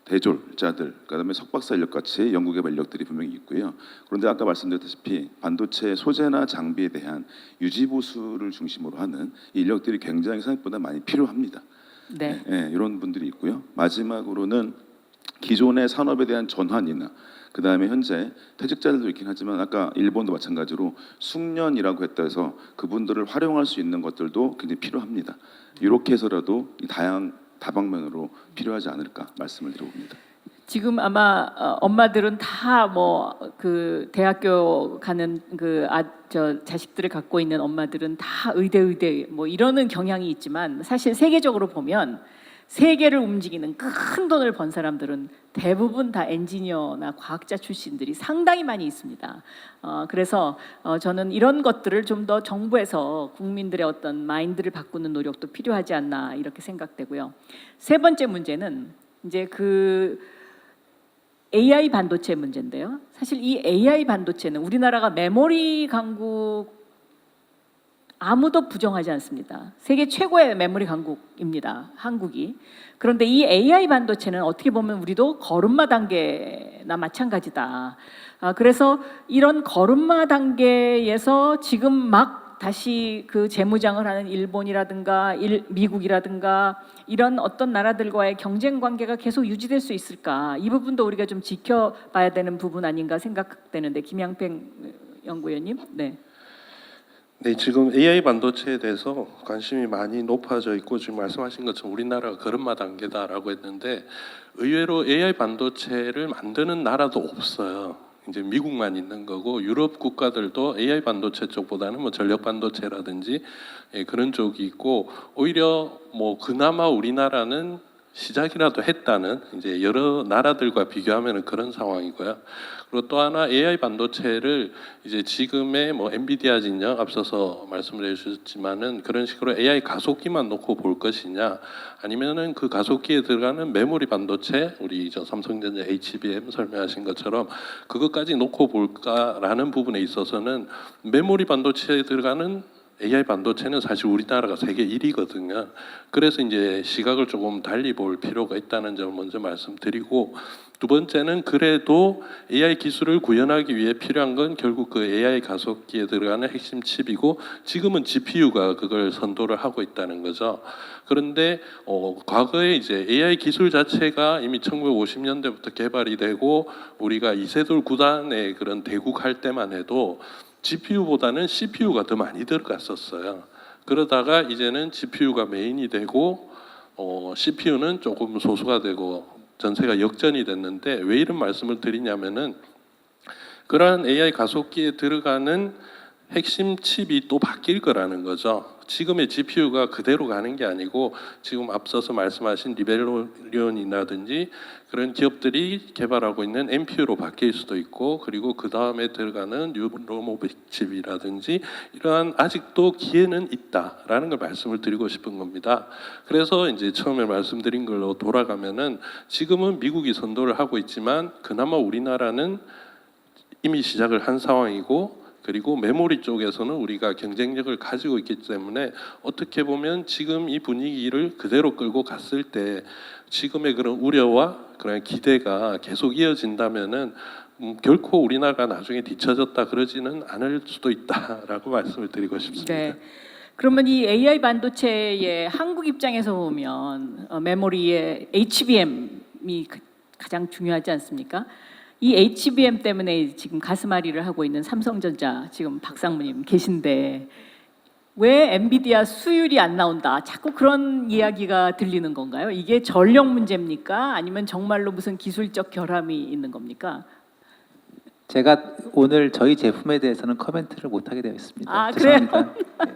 대졸자들, 그다음에 석박사 인력 같이 연구개발 인력들이 분명히 있고요. 그런데 아까 말씀드렸다시피 반도체 소재나 장비에 대한 유지 보수를 중심으로 하는 이 인력들이 굉장히 생각보다 많이 필요합니다. 네. 이런 분들이 있고요. 마지막으로는 기존의 산업에 대한 전환이나 그다음에 현재 퇴직자들도 있긴 하지만 아까 일본도 마찬가지로 숙련이라고 했다 해서 그분들을 활용할 수 있는 것들도 굉장히 필요합니다. 이렇게 해서라도 이 다방면으로 필요하지 않을까 말씀을 드려봅니다. 지금 아마 엄마들은 다 뭐 그 대학교 가는 자식들을 갖고 있는 엄마들은 다 의대 뭐 이러는 경향이 있지만 사실 세계적으로 보면 세계를 움직이는 큰 돈을 번 사람들은 대부분 다 엔지니어나 과학자 출신들이 상당히 많이 있습니다. 그래서 저는 이런 것들을 좀 더 정부에서 국민들의 어떤 마인드를 바꾸는 노력도 필요하지 않나 이렇게 생각되고요. 세 번째 문제는 이제 그 AI 반도체 문제인데요. 사실 이 AI 반도체는 우리나라가 메모리 강국 아무도 부정하지 않습니다. 세계 최고의 메모리 강국입니다. 한국이. 그런데 이 AI 반도체는 어떻게 보면 우리도 걸음마 단계나 마찬가지다. 그래서 이런 걸음마 단계에서 지금 막 다시 그 재무장을 하는 일본이라든가 미국이라든가 이런 어떤 나라들과의 경쟁 관계가 계속 유지될 수 있을까? 이 부분도 우리가 좀 지켜봐야 되는 부분 아닌가 생각되는데 김양평 연구위원님, 네. 네, 지금 AI 반도체에 대해서 관심이 많이 높아져 있고 지금 말씀하신 것처럼 우리나라가 걸음마 단계다라고 했는데 의외로 AI 반도체를 만드는 나라도 없어요. 이제 미국만 있는 거고 유럽 국가들도 AI 반도체 쪽보다는 뭐 전력 반도체라든지 그런 쪽이 있고 오히려 뭐 그나마 우리나라는 시작이라도 했다는 이제 여러 나라들과 비교하면 그런 상황이고요. 그리고 또 하나 AI 반도체를 이제 지금의 뭐 엔비디아 진영 앞서서 말씀을 해주셨지만은 그런 식으로 AI 가속기만 놓고 볼 것이냐 아니면은 그 가속기에 들어가는 메모리 반도체 우리 저 삼성전자 HBM 설명하신 것처럼 그것까지 놓고 볼까라는 부분에 있어서는 메모리 반도체에 들어가는 AI 반도체는 사실 우리나라가 세계 1위거든요. 그래서 이제 시각을 조금 달리 볼 필요가 있다는 점을 먼저 말씀드리고 두 번째는 그래도 AI 기술을 구현하기 위해 필요한 건 결국 그 AI 가속기에 들어가는 핵심 칩이고 지금은 GPU가 그걸 선도를 하고 있다는 거죠. 그런데 과거에 이제 AI 기술 자체가 이미 1950년대부터 개발이 되고 우리가 이세돌 구단의 그런 대국할 때만 해도 GPU보다는 CPU가 더 많이 들어갔었어요. 그러다가 이제는 GPU가 메인이 되고 CPU는 조금 소수가 되고 전세가 역전이 됐는데 왜 이런 말씀을 드리냐면은 그러한 AI 가속기에 들어가는 핵심 칩이 또 바뀔 거라는 거죠. 지금의 GPU가 그대로 가는 게 아니고 지금 앞서서 말씀하신 리벨리온이라든지 그런 기업들이 개발하고 있는 NPU로 바뀔 수도 있고 그리고 그 다음에 들어가는 뉴로모빅 칩이라든지 이러한 아직도 기회는 있다라는 걸 말씀을 드리고 싶은 겁니다. 그래서 이제 처음에 말씀드린 걸로 돌아가면은 지금은 미국이 선도를 하고 있지만 그나마 우리나라는 이미 시작을 한 상황이고 그리고 메모리 쪽에서는 우리가 경쟁력을 가지고 있기 때문에 어떻게 보면 지금 이 분위기를 그대로 끌고 갔을 때 지금의 그런 우려와 그런 기대가 계속 이어진다면은 결코 우리나라가 나중에 뒤처졌다 그러지는 않을 수도 있다라고 말씀을 드리고 싶습니다. 네. 그러면 이 AI 반도체의 한국 입장에서 보면 메모리의 HBM이 가장 중요하지 않습니까? 이 HBM 때문에 지금 가슴앓이를 하고 있는 삼성전자 지금 박상무님 계신데 왜 엔비디아 수율이 안 나온다? 자꾸 그런 이야기가 들리는 건가요? 이게 전력 문제입니까? 아니면 정말로 무슨 기술적 결함이 있는 겁니까? 제가 오늘 저희 제품에 대해서는 코멘트를 못하게 되어 있습니다. 아, 그래요? 죄송합니다. 네.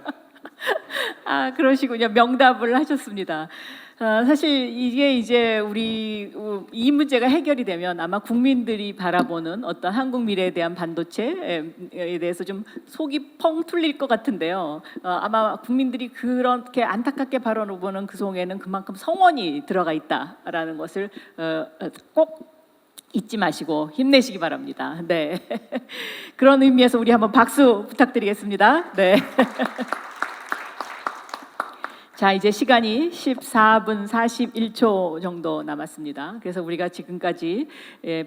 아, 그러시군요. 명답을 하셨습니다. 사실 이게 이제 이 문제가 해결이 되면 아마 국민들이 바라보는 어떤 한국 미래에 대한 반도체에 대해서 좀 속이 펑 뚫릴 것 같은데요. 아마 국민들이 그렇게 안타깝게 바라보는 그 속에는 그만큼 성원이 들어가 있다라는 것을 꼭 잊지 마시고 힘내시기 바랍니다. 네. 그런 의미에서 우리 한번 박수 부탁드리겠습니다. 네. 자, 이제 시간이 14분 41초 정도 남았습니다. 그래서 우리가 지금까지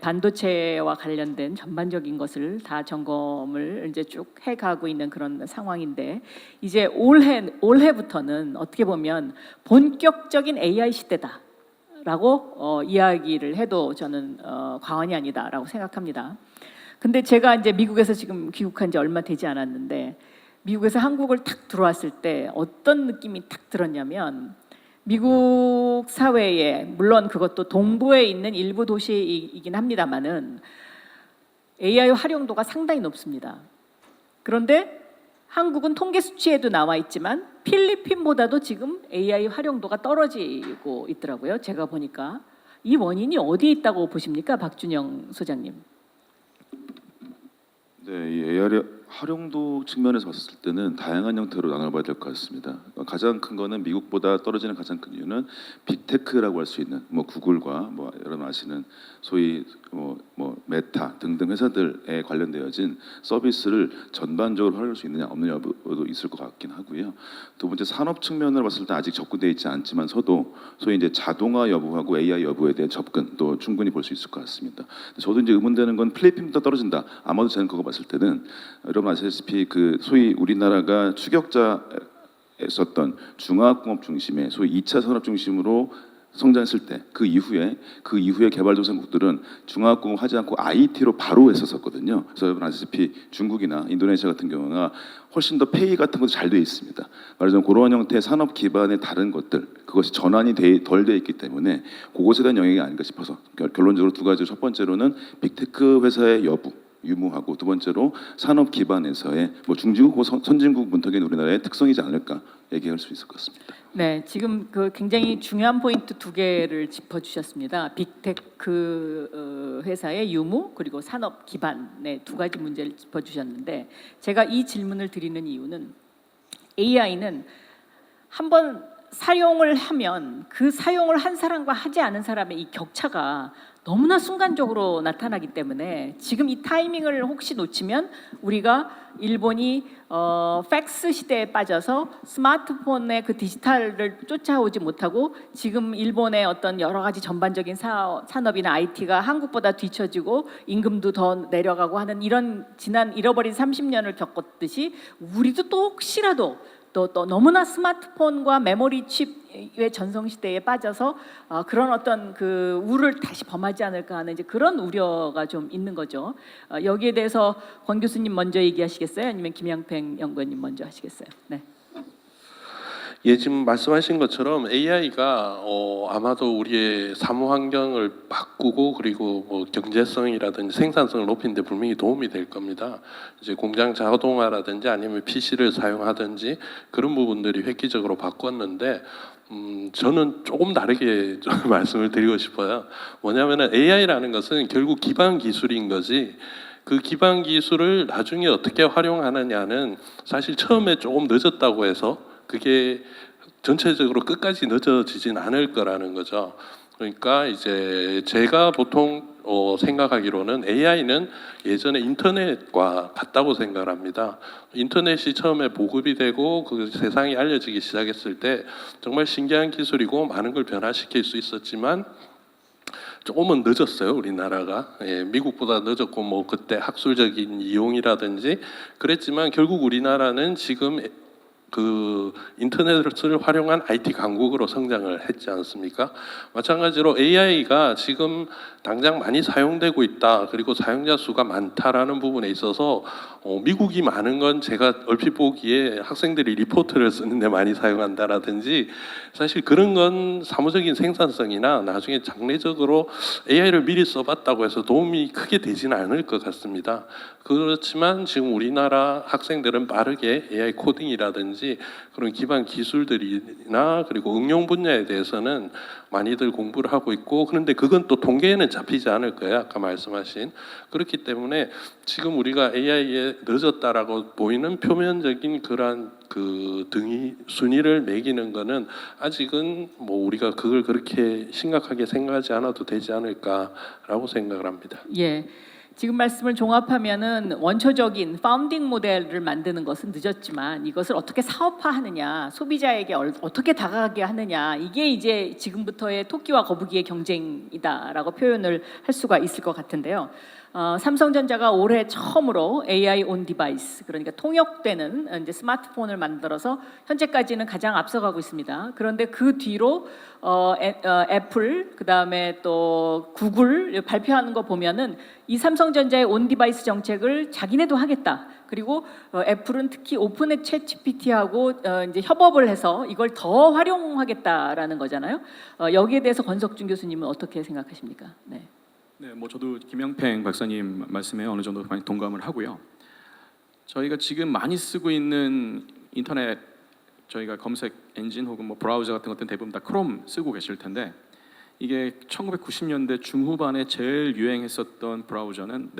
반도체와 관련된 전반적인 것을 다 점검을 이제 쭉 해가고 있는 그런 상황인데 이제 올해부터는 어떻게 보면 본격적인 AI 시대다라고 이야기를 해도 저는 과언이 아니다라고 생각합니다. 근데 제가 이제 미국에서 지금 귀국한 지 얼마 되지 않았는데 미국에서 한국을 탁 들어왔을 때 어떤 느낌이 탁 들었냐면 미국 사회에 물론 그것도 동부에 있는 일부 도시이긴 합니다만은 AI 활용도가 상당히 높습니다. 그런데 한국은 통계 수치에도 나와 있지만 필리핀보다도 지금 AI 활용도가 떨어지고 있더라고요. 제가 보니까 이 원인이 어디에 있다고 보십니까, 박준영 소장님? 네, 이 AI 활용도 측면에서 봤을 때는 다양한 형태로 나눠봐야 될 것 같습니다. 가장 큰 거는 미국보다 떨어지는 가장 큰 이유는 빅테크라고 할 수 있는 뭐 구글과 뭐 여러분 아시는 소위 뭐 메타 등등 회사들에 관련되어진 서비스를 전반적으로 활용할 수 있느냐 없느냐 여부도 있을 것 같긴 하고요. 두 번째 산업 측면으로 봤을 때 아직 접근되어 있지 않지만서도 소위 이제 자동화 여부하고 AI 여부에 대한 접근도 충분히 볼 수 있을 것 같습니다. 저도 이제 의문되는 건 필리핀보다 떨어진다. 아마도 저는 그거 봤을 때는 여러분 아시다시피 그 소위 우리나라가 추격자였었던 중화학공업 중심의 소위 2차 산업 중심으로 성장했을 때 그 이후에 개발도상국들은 중화학공업 하지 않고 IT로 바로 했었거든요. 그래서 여러분 아시다시피 중국이나 인도네시아 같은 경우가 훨씬 더 페이 같은 것도 잘 되어 있습니다. 말하자면 그러한 형태의 산업 기반의 다른 것들 그것이 전환이 덜 되어 있기 때문에 그것에 대한 영향이 아닌가 싶어서 결론적으로 두 가지 첫 번째로는 빅테크 회사의 여부 유무하고 두 번째로 산업 기반에서의 뭐 중진국, 선진국 문턱인 우리나라의 특성이지 않을까 얘기할 수 있을 것 같습니다. 네, 지금 그 굉장히 중요한 포인트 두 개를 짚어주셨습니다. 빅테크 회사의 유무 그리고 산업 기반의 두 가지 문제를 짚어주셨는데 제가 이 질문을 드리는 이유는 AI는 한번 사용을 하면 그 사용을 한 사람과 하지 않은 사람의 이 격차가 너무나 순간적으로 나타나기 때문에 지금 이 타이밍을 혹시 놓치면 우리가 일본이 팩스 시대에 빠져서 스마트폰의 그 디지털을 쫓아오지 못하고 지금 일본의 어떤 여러 가지 전반적인 산업이나 IT가 한국보다 뒤처지고 임금도 더 내려가고 하는 이런 지난 잃어버린 30년을 겪었듯이 우리도 또 혹시라도 또 너무나 스마트폰과 메모리 칩의 전성 시대에 빠져서 그런 어떤 그 우를 다시 범하지 않을까 하는 이제 그런 우려가 좀 있는 거죠. 여기에 대해서 권 교수님 먼저 얘기하시겠어요? 아니면 김양평 연구원님 먼저 하시겠어요? 네. 예, 지금 말씀하신 것처럼 AI가 아마도 우리의 사무 환경을 바꾸고 그리고 뭐 경제성이라든지 생산성을 높이는 데 분명히 도움이 될 겁니다. 이제 공장 자동화라든지 아니면 PC를 사용하든지 그런 부분들이 획기적으로 바꿨는데 저는 조금 다르게 좀 말씀을 드리고 싶어요. 뭐냐면은 AI라는 것은 결국 기반 기술인 거지 그 기반 기술을 나중에 어떻게 활용하느냐는 사실 처음에 조금 늦었다고 해서 그게 전체적으로 끝까지 늦어지진 않을 거라는 거죠. 그러니까 이제 제가 보통 생각하기로는 AI는 예전에 인터넷과 같다고 생각을 합니다. 인터넷이 처음에 보급이 되고 그 세상이 알려지기 시작했을 때 정말 신기한 기술이고 많은 걸 변화시킬 수 있었지만 조금은 늦었어요 우리나라가. 예, 미국보다 늦었고 뭐 그때 학술적인 이용이라든지 그랬지만 결국 우리나라는 지금 그 인터넷을 활용한 IT 강국으로 성장을 했지 않습니까? 마찬가지로 AI가 지금 당장 많이 사용되고 있다. 그리고 사용자 수가 많다라는 부분에 있어서 미국이 많은 건 제가 얼핏 보기에 학생들이 리포트를 쓰는데 많이 사용한다라든지 사실 그런 건 사무적인 생산성이나 나중에 장래적으로 AI를 미리 써봤다고 해서 도움이 크게 되지는 않을 것 같습니다. 그렇지만 지금 우리나라 학생들은 빠르게 AI 코딩이라든지 그런 기반 기술들이나 그리고 응용 분야에 대해서는 많이들 공부를 하고 있고 그런데 그건 또 통계에는 잡히지 않을 거예요. 아까 말씀하신 그렇기 때문에 지금 우리가 AI에 늦었다라고 보이는 표면적인 그러한 그 등위 순위를 매기는 거는 아직은 뭐 우리가 그걸 그렇게 심각하게 생각하지 않아도 되지 않을까라고 생각을 합니다. 예. 지금 말씀을 종합하면은 원초적인 파운딩 모델을 만드는 것은 늦었지만 이것을 어떻게 사업화하느냐, 소비자에게 어떻게 다가가게 하느냐 이게 이제 지금부터의 토끼와 거북이의 경쟁이다라고 표현을 할 수가 있을 것 같은데요. 삼성전자가 올해 처음으로 AI 온 디바이스 그러니까 통역되는 이제 스마트폰을 만들어서 현재까지는 가장 앞서가고 있습니다. 그런데 그 뒤로 애플 그다음에 또 구글 발표하는 거 보면은 이 삼성전자의 온 디바이스 정책을 자기네도 하겠다. 그리고 애플은 특히 오픈의 챗 GPT하고 이제 협업을 해서 이걸 더 활용하겠다라는 거잖아요. 여기에 대해서 권석준 교수님은 어떻게 생각하십니까? 네. 네, 뭐 저도 김영팽 박사님 말씀에 어느 정도 많이 동감을 하고요. 저희가 지금 많이 쓰고 있는 인터넷 저희가 검색 엔진 혹은 뭐 브라우저 같은 것들은 대부분 다 크롬 쓰고 계실 텐데 이게 1990년대 중후반에 제일 유행했었던 브라우저는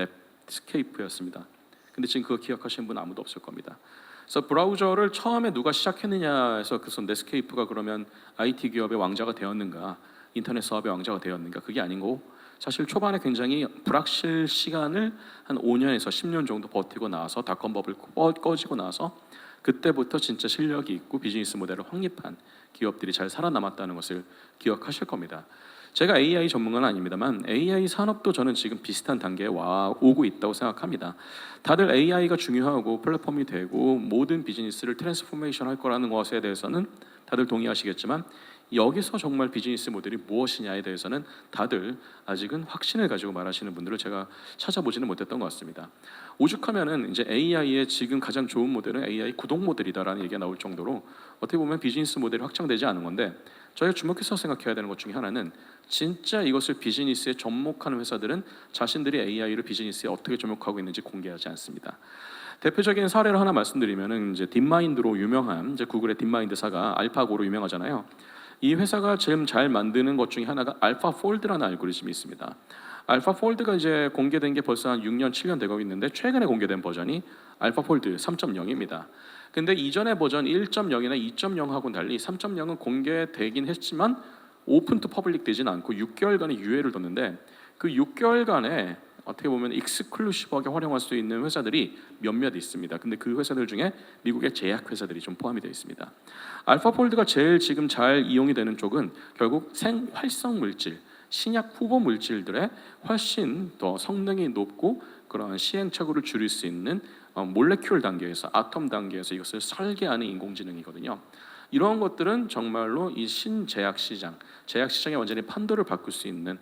넷스케이프였습니다. 근데 지금 그거 기억하시는 분 아무도 없을 겁니다. 그래서 브라우저를 처음에 누가 시작했느냐 해서 그 넷스케이프가 그러면 IT 기업의 왕자가 되었는가, 인터넷 사업의 왕자가 되었는가 그게 아닌 거고 사실 초반에 굉장히 불확실 시간을 한 5년에서 10년 정도 버티고 나서 닷컴 버블 꺼지고 나서 그때부터 진짜 실력이 있고 비즈니스 모델을 확립한 기업들이 잘 살아남았다는 것을 기억하실 겁니다. 제가 AI 전문가는 아닙니다만 AI 산업도 저는 지금 비슷한 단계에 오고 있다고 생각합니다. 다들 AI가 중요하고 플랫폼이 되고 모든 비즈니스를 트랜스포메이션 할 거라는 것에 대해서는 다들 동의하시겠지만 여기서 정말 비즈니스 모델이 무엇이냐에 대해서는 다들 아직은 확신을 가지고 말하시는 분들을 제가 찾아보지는 못했던 것 같습니다. 오죽하면은 이제 AI의 지금 가장 좋은 모델은 AI 구독 모델이다라는 얘기가 나올 정도로 어떻게 보면 비즈니스 모델이 확장되지 않은 건데 저희가 주목해서 생각해야 되는 것 중에 하나는 진짜 이것을 비즈니스에 접목하는 회사들은 자신들이 AI를 비즈니스에 어떻게 접목하고 있는지 공개하지 않습니다. 대표적인 사례를 하나 말씀드리면은 이제 딥마인드로 유명한 이제 구글의 딥마인드사가 알파고로 유명하잖아요. 이 회사가 지금 잘 만드는 것 중에 하나가 알파폴드라는 알고리즘이 있습니다. 알파폴드가 이제 공개된 게 벌써 한 6년, 7년 되고 있는데 최근에 공개된 버전이 알파폴드 3.0입니다. 근데 이전의 버전 1.0이나 2.0하고는 달리 3.0은 공개되긴 했지만 오픈 투 퍼블릭 되진 않고 6개월간의 유예를 뒀는데 그 6개월간에 어떻게 보면 익스클루시브하게 활용할 수 있는 회사들이 몇몇 있습니다. 근데 그 회사들 중에 미국의 제약 회사들이 좀 포함이 되어 있습니다. 알파폴드가 제일 지금 잘 이용이 되는 쪽은 결국 생활성 물질, 신약 후보 물질들의 훨씬 더 성능이 높고 그런 시행착오를 줄일 수 있는 몰레큘 단계에서 아톰 단계에서 이것을 설계하는 인공지능이거든요. 이러한 것들은 정말로 이 신제약 시장, 제약 시장에 완전히 판도를 바꿀 수 있는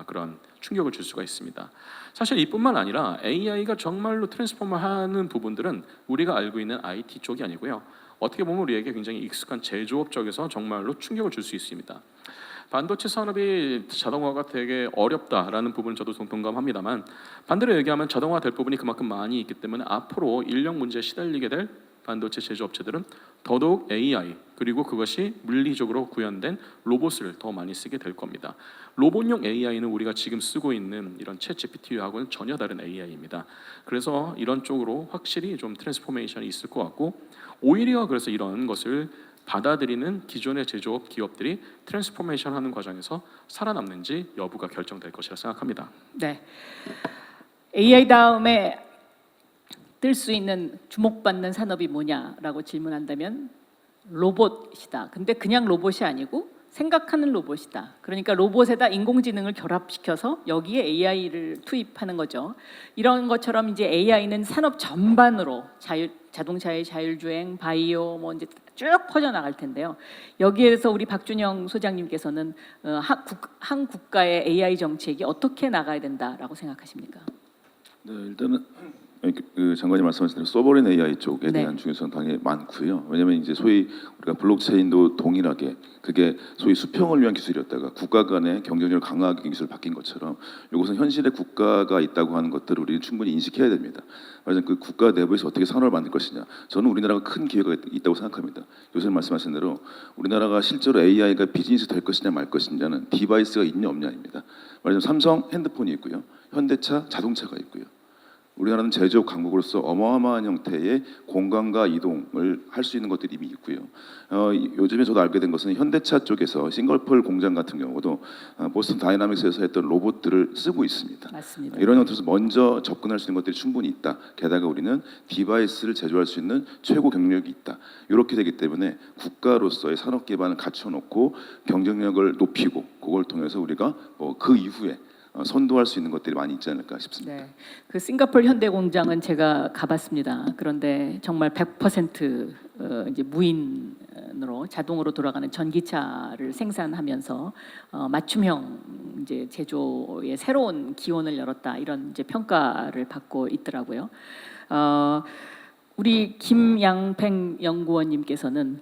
그런 충격을 줄 수가 있습니다. 사실 이뿐만 아니라 AI가 정말로 트랜스포머하는 부분들은 우리가 알고 있는 IT 쪽이 아니고요. 어떻게 보면 우리에게 굉장히 익숙한 제조업 쪽에서 정말로 충격을 줄 수 있습니다. 반도체 산업이 자동화가 되게 어렵다라는 부분은 저도 동감합니다만 반대로 얘기하면 자동화될 부분이 그만큼 많이 있기 때문에 앞으로 인력 문제에 시달리게 될 반도체 제조업체들은 더더욱 AI 그리고 그것이 물리적으로 구현된 로봇을 더 많이 쓰게 될 겁니다. 로봇용 AI는 우리가 지금 쓰고 있는 이런 챗 GPT하고는 전혀 다른 AI입니다. 그래서 이런 쪽으로 확실히 좀 트랜스포메이션이 있을 것 같고 오히려 그래서 이런 것을 받아들이는 기존의 제조업 기업들이 트랜스포메이션 하는 과정에서 살아남는지 여부가 결정될 것이라 생각합니다. 네. AI 다음에 뜰 수 있는 주목받는 산업이 뭐냐라고 질문한다면 로봇이다. 근데 그냥 로봇이 아니고 생각하는 로봇이다. 그러니까 로봇에다 인공지능을 결합시켜서 여기에 AI를 투입하는 거죠. 이런 것처럼 이제 AI는 산업 전반으로 자동차의 자율주행, 바이오 뭐 이제 쭉 퍼져 나갈 텐데요. 여기에서 우리 박준영 소장님께서는 한 국가의 AI 정책이 어떻게 나가야 된다라고 생각하십니까? 네, 일단은 그 장관님 말씀하신 대로 소버린 AI 쪽에 네. 대한 중요성은 당연히 많고요. 왜냐하면 이제 소위 우리가 블록체인도 동일하게 그게 소위 수평을 위한 기술이었다가 국가 간의 경쟁력을 강화하기 기술을 바뀐 것처럼 이것은 현실에 국가가 있다고 하는 것들을 우리는 충분히 인식해야 됩니다. 말하자면 그 국가 내부에서 어떻게 산업을 만들 것이냐. 저는 우리나라가 큰 기회가 있다고 생각합니다. 교수님 말씀하신 대로 우리나라가 실제로 AI가 비즈니스 될 것이냐 말 것이냐는 디바이스가 있냐 없냐입니다. 말하자면 삼성 핸드폰이 있고요. 현대차 자동차가 있고요. 우리나라는 제조업 강국으로서 어마어마한 형태의 공간과 이동을 할 수 있는 것들이 이미 있고요. 요즘에 저도 알게 된 것은 현대차 쪽에서 싱가포르 공장 같은 경우도 보스턴 다이나믹스에서 했던 로봇들을 쓰고 있습니다. 맞습니다. 이런 형태에서 먼저 접근할 수 있는 것들이 충분히 있다. 게다가 우리는 디바이스를 제조할 수 있는 최고 경력이 있다. 이렇게 되기 때문에 국가로서의 산업 기반을 갖춰놓고 경쟁력을 높이고 그걸 통해서 우리가 그 이후에 선도할 수 있는 것들이 많이 있지 않을까 싶습니다. 네, 그 싱가포르 현대 공장은 제가 가봤습니다. 그런데 정말 100% 이제 무인으로 자동으로 돌아가는 전기차를 생산하면서 맞춤형 이제 제조의 새로운 기원을 열었다 이런 이제 평가를 받고 있더라고요. 우리 김양팽 연구원님께서는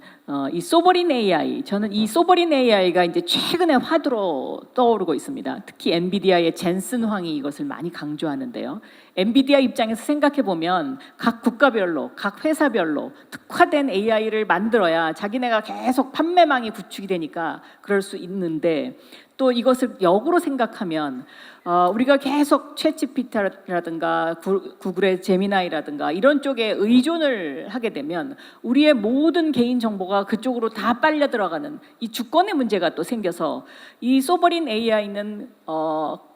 이 소버린 AI, 저는 이 소버린 AI가 이제 최근에 화두로 떠오르고 있습니다. 특히 엔비디아의 젠슨 황이 이것을 많이 강조하는데요. 엔비디아 입장에서 생각해 보면 각 국가별로, 각 회사별로 특화된 AI를 만들어야 자기네가 계속 판매망이 구축이 되니까 그럴 수 있는데 또 이것을 역으로 생각하면 우리가 계속 챗GPT라든가 구글의 제미나이라든가 이런 쪽에 의존을 하게 되면 우리의 모든 개인 정보가 그쪽으로 다 빨려 들어가는 이 주권의 문제가 또 생겨서 이 소버린 AI는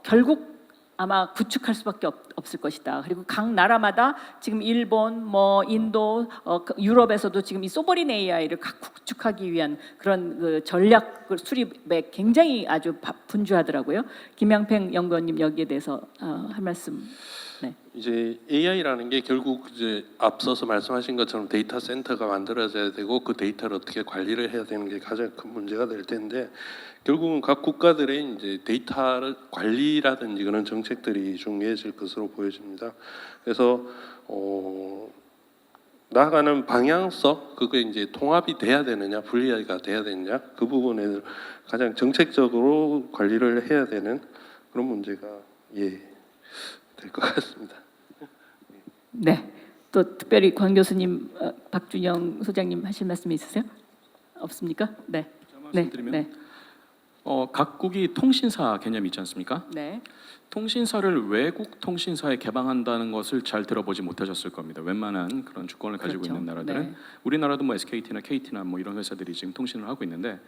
결국 아마 구축할 수밖에 없을 것이다. 그리고 각 나라마다 지금 일본, 뭐 인도, 유럽에서도 지금 이 소버린 AI를 각 구축하기 위한 그런 그 전략 수립에 굉장히 아주 분주하더라고요. 김양팽 연구원님 여기에 대해서 할 말씀. 네. 이제 AI라는 게 결국 이제 앞서서 말씀하신 것처럼 데이터 센터가 만들어져야 되고 그 데이터를 어떻게 관리를 해야 되는 게 가장 큰 문제가 될 텐데 결국은 각 국가들의 이제 데이터를 관리라든지 그런 정책들이 중요해질 것으로 보여집니다. 그래서 나아가는 방향성 그게 이제 통합이 돼야 되느냐 분리가 돼야 되느냐 그 부분에 가장 정책적으로 관리를 해야 되는 그런 문제가 될 것 같습니다. 네. 또 특별히 권 교수님, 박준영 소장님 하실 말씀이 있으세요? 없습니까? 네. 말씀드리면 각국이 통신사 개념이 있지 않습니까? 네. 통신사를 외국 통신사에 개방한다는 것을 잘 들어보지 못하셨을 겁니다. 웬만한 그런 주권을 가지고 그렇죠. 있는 나라들은 네. 우리나라도 뭐 SKT나 KT나 뭐 이런 회사들이 지금 통신을 하고 있는데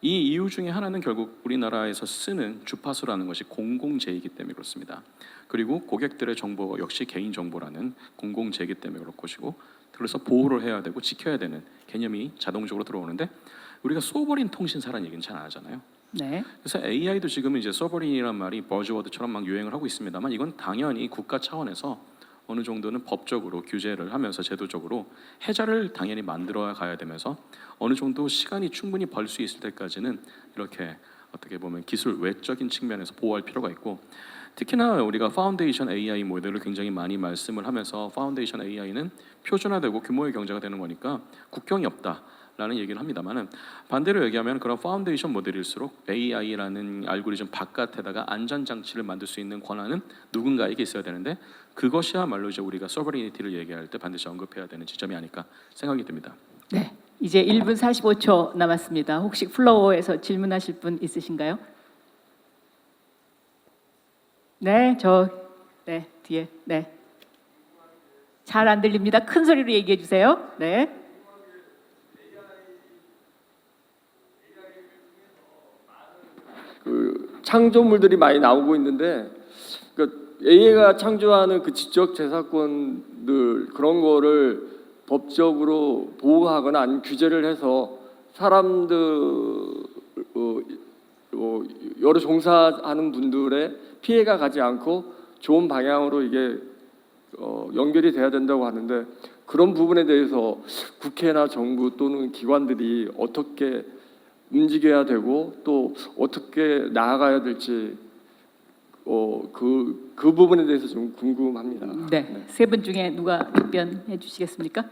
이 이유 중에 하나는 결국 우리나라에서 쓰는 주파수라는 것이 공공재이기 때문에 그렇습니다. 그리고 고객들의 정보 역시 개인 정보라는 공공재이기 때문에 그럴 것이고 그래서 보호를 해야 되고 지켜야 되는 개념이 자동적으로 들어오는데 우리가 소버린 통신사라는 얘기는 잘 안 하잖아요. 네. 그래서 AI도 지금은 이제 서버린이란 말이 버즈워드처럼 막 유행을 하고 있습니다만 이건 당연히 국가 차원에서 어느 정도는 법적으로 규제를 하면서 제도적으로 해자를 당연히 만들어야 가야 되면서 어느 정도 시간이 충분히 벌 수 있을 때까지는 이렇게 어떻게 보면 기술 외적인 측면에서 보호할 필요가 있고, 특히나 우리가 파운데이션 AI 모델을 굉장히 많이 말씀을 하면서 파운데이션 AI는 표준화되고 규모의 경제가 되는 거니까 국경이 없다라는 얘기를 합니다만은, 반대로 얘기하면 그런 파운데이션 모델일수록 AI라는 알고리즘 바깥에다가 안전 장치를 만들 수 있는 권한은 누군가에게 있어야 되는데, 그것이야말로 이제 우리가 서버리니티를 얘기할 때 반드시 언급해야 되는 지점이 아닐까 생각이 듭니다. 네, 이제 1분 45초 남았습니다. 혹시 플로어에서 질문하실 분 있으신가요? 네, 네, 뒤에, 네. 잘 안 들립니다. 큰 소리로 얘기해 주세요. 네. 그 창조물들이 많이 나오고 있는데, 그 AI가 창조하는 그 지적 재산권들 그런 거를 법적으로 보호하거나 아니면 규제를 해서 사람들 여러 종사하는 분들의 피해가 가지 않고 좋은 방향으로 이게 연결이 돼야 된다고 하는데, 그런 부분에 대해서 국회나 정부 또는 기관들이 어떻게 움직여야 되고 또 어떻게 나아가야 될지 그 부분에 대해서 좀 궁금합니다. 네, 세 분 중에 누가 답변해 주시겠습니까?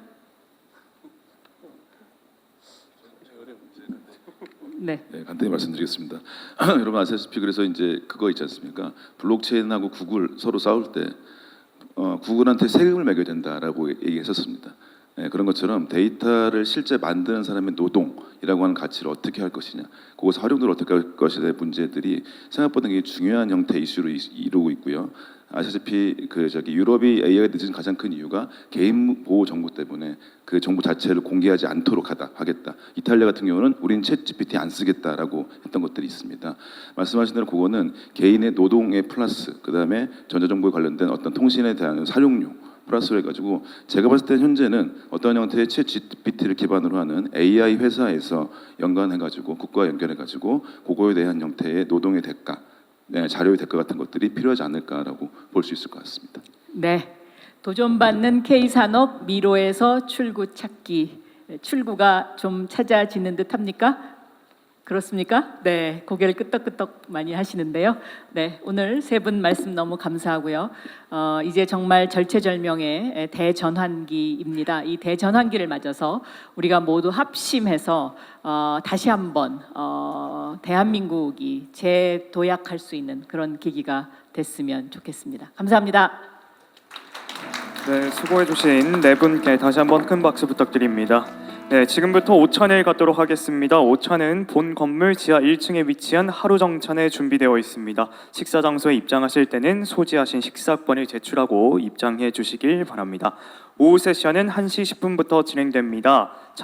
네. 네, 간단히 말씀드리겠습니다. 여러분 아시다시피 그래서 이제 그거 있지 않습니까? 블록체인하고 구글 서로 싸울 때 구글한테 세금을 매겨야 된다라고 얘기했었습니다. 네, 그런 것처럼 데이터를 실제 만드는 사람의 노동이라고 하는 가치를 어떻게 할 것이냐, 그것을 활용도를 어떻게 할 것에 대한 문제들이 생각보다 굉장히 중요한 형태의 이슈로 이루고 있고요. 아시다시피 유럽이 AI가 늦은 가장 큰 이유가 개인 보호 정보 때문에 그 정보 자체를 공개하지 않도록 하겠다. 이탈리아 같은 경우는 우린 챗 GPT 안 쓰겠다라고 했던 것들이 있습니다. 말씀하신 대로 그거는 개인의 노동의 플러스, 그다음에 전자정보에 관련된 어떤 통신에 대한 사용료 플러스로 해가지고, 제가 봤을 때 현재는 어떤 형태의 챗 GPT를 기반으로 하는 AI 회사에서 연관해가지고 국가와 연결해가지고 그거에 대한 형태의 노동의 대가, 네, 자료의 대가 같은 것들이 필요하지 않을까라고 볼 수 있을 것 같습니다. 네, 도전받는 K산업 미로에서 출구 찾기, 출구가 좀 찾아지는 듯합니까? 그렇습니까? 네, 고개를 끄덕끄덕 많이 하시는데요. 네, 오늘 세 분 말씀 너무 감사하고요. 이제 정말 절체절명의 대전환기입니다. 이 대전환기를 맞아서 우리가 모두 합심해서 다시 한번 대한민국이 재도약할 수 있는 그런 계기가 됐으면 좋겠습니다. 감사합니다. 네, 수고해주신 네 분께 다시 한번 큰 박수 부탁드립니다. 네, 지금부터 오찬을 갖도록 하겠습니다. 오찬은 본 건물 지하 1층에 위치한 하루정찬에 준비되어 있습니다. 식사 장소에 입장하실 때는 소지하신 식사권을 제출하고 입장해 주시길 바랍니다. 오후 세션은 1시 10분부터 진행됩니다.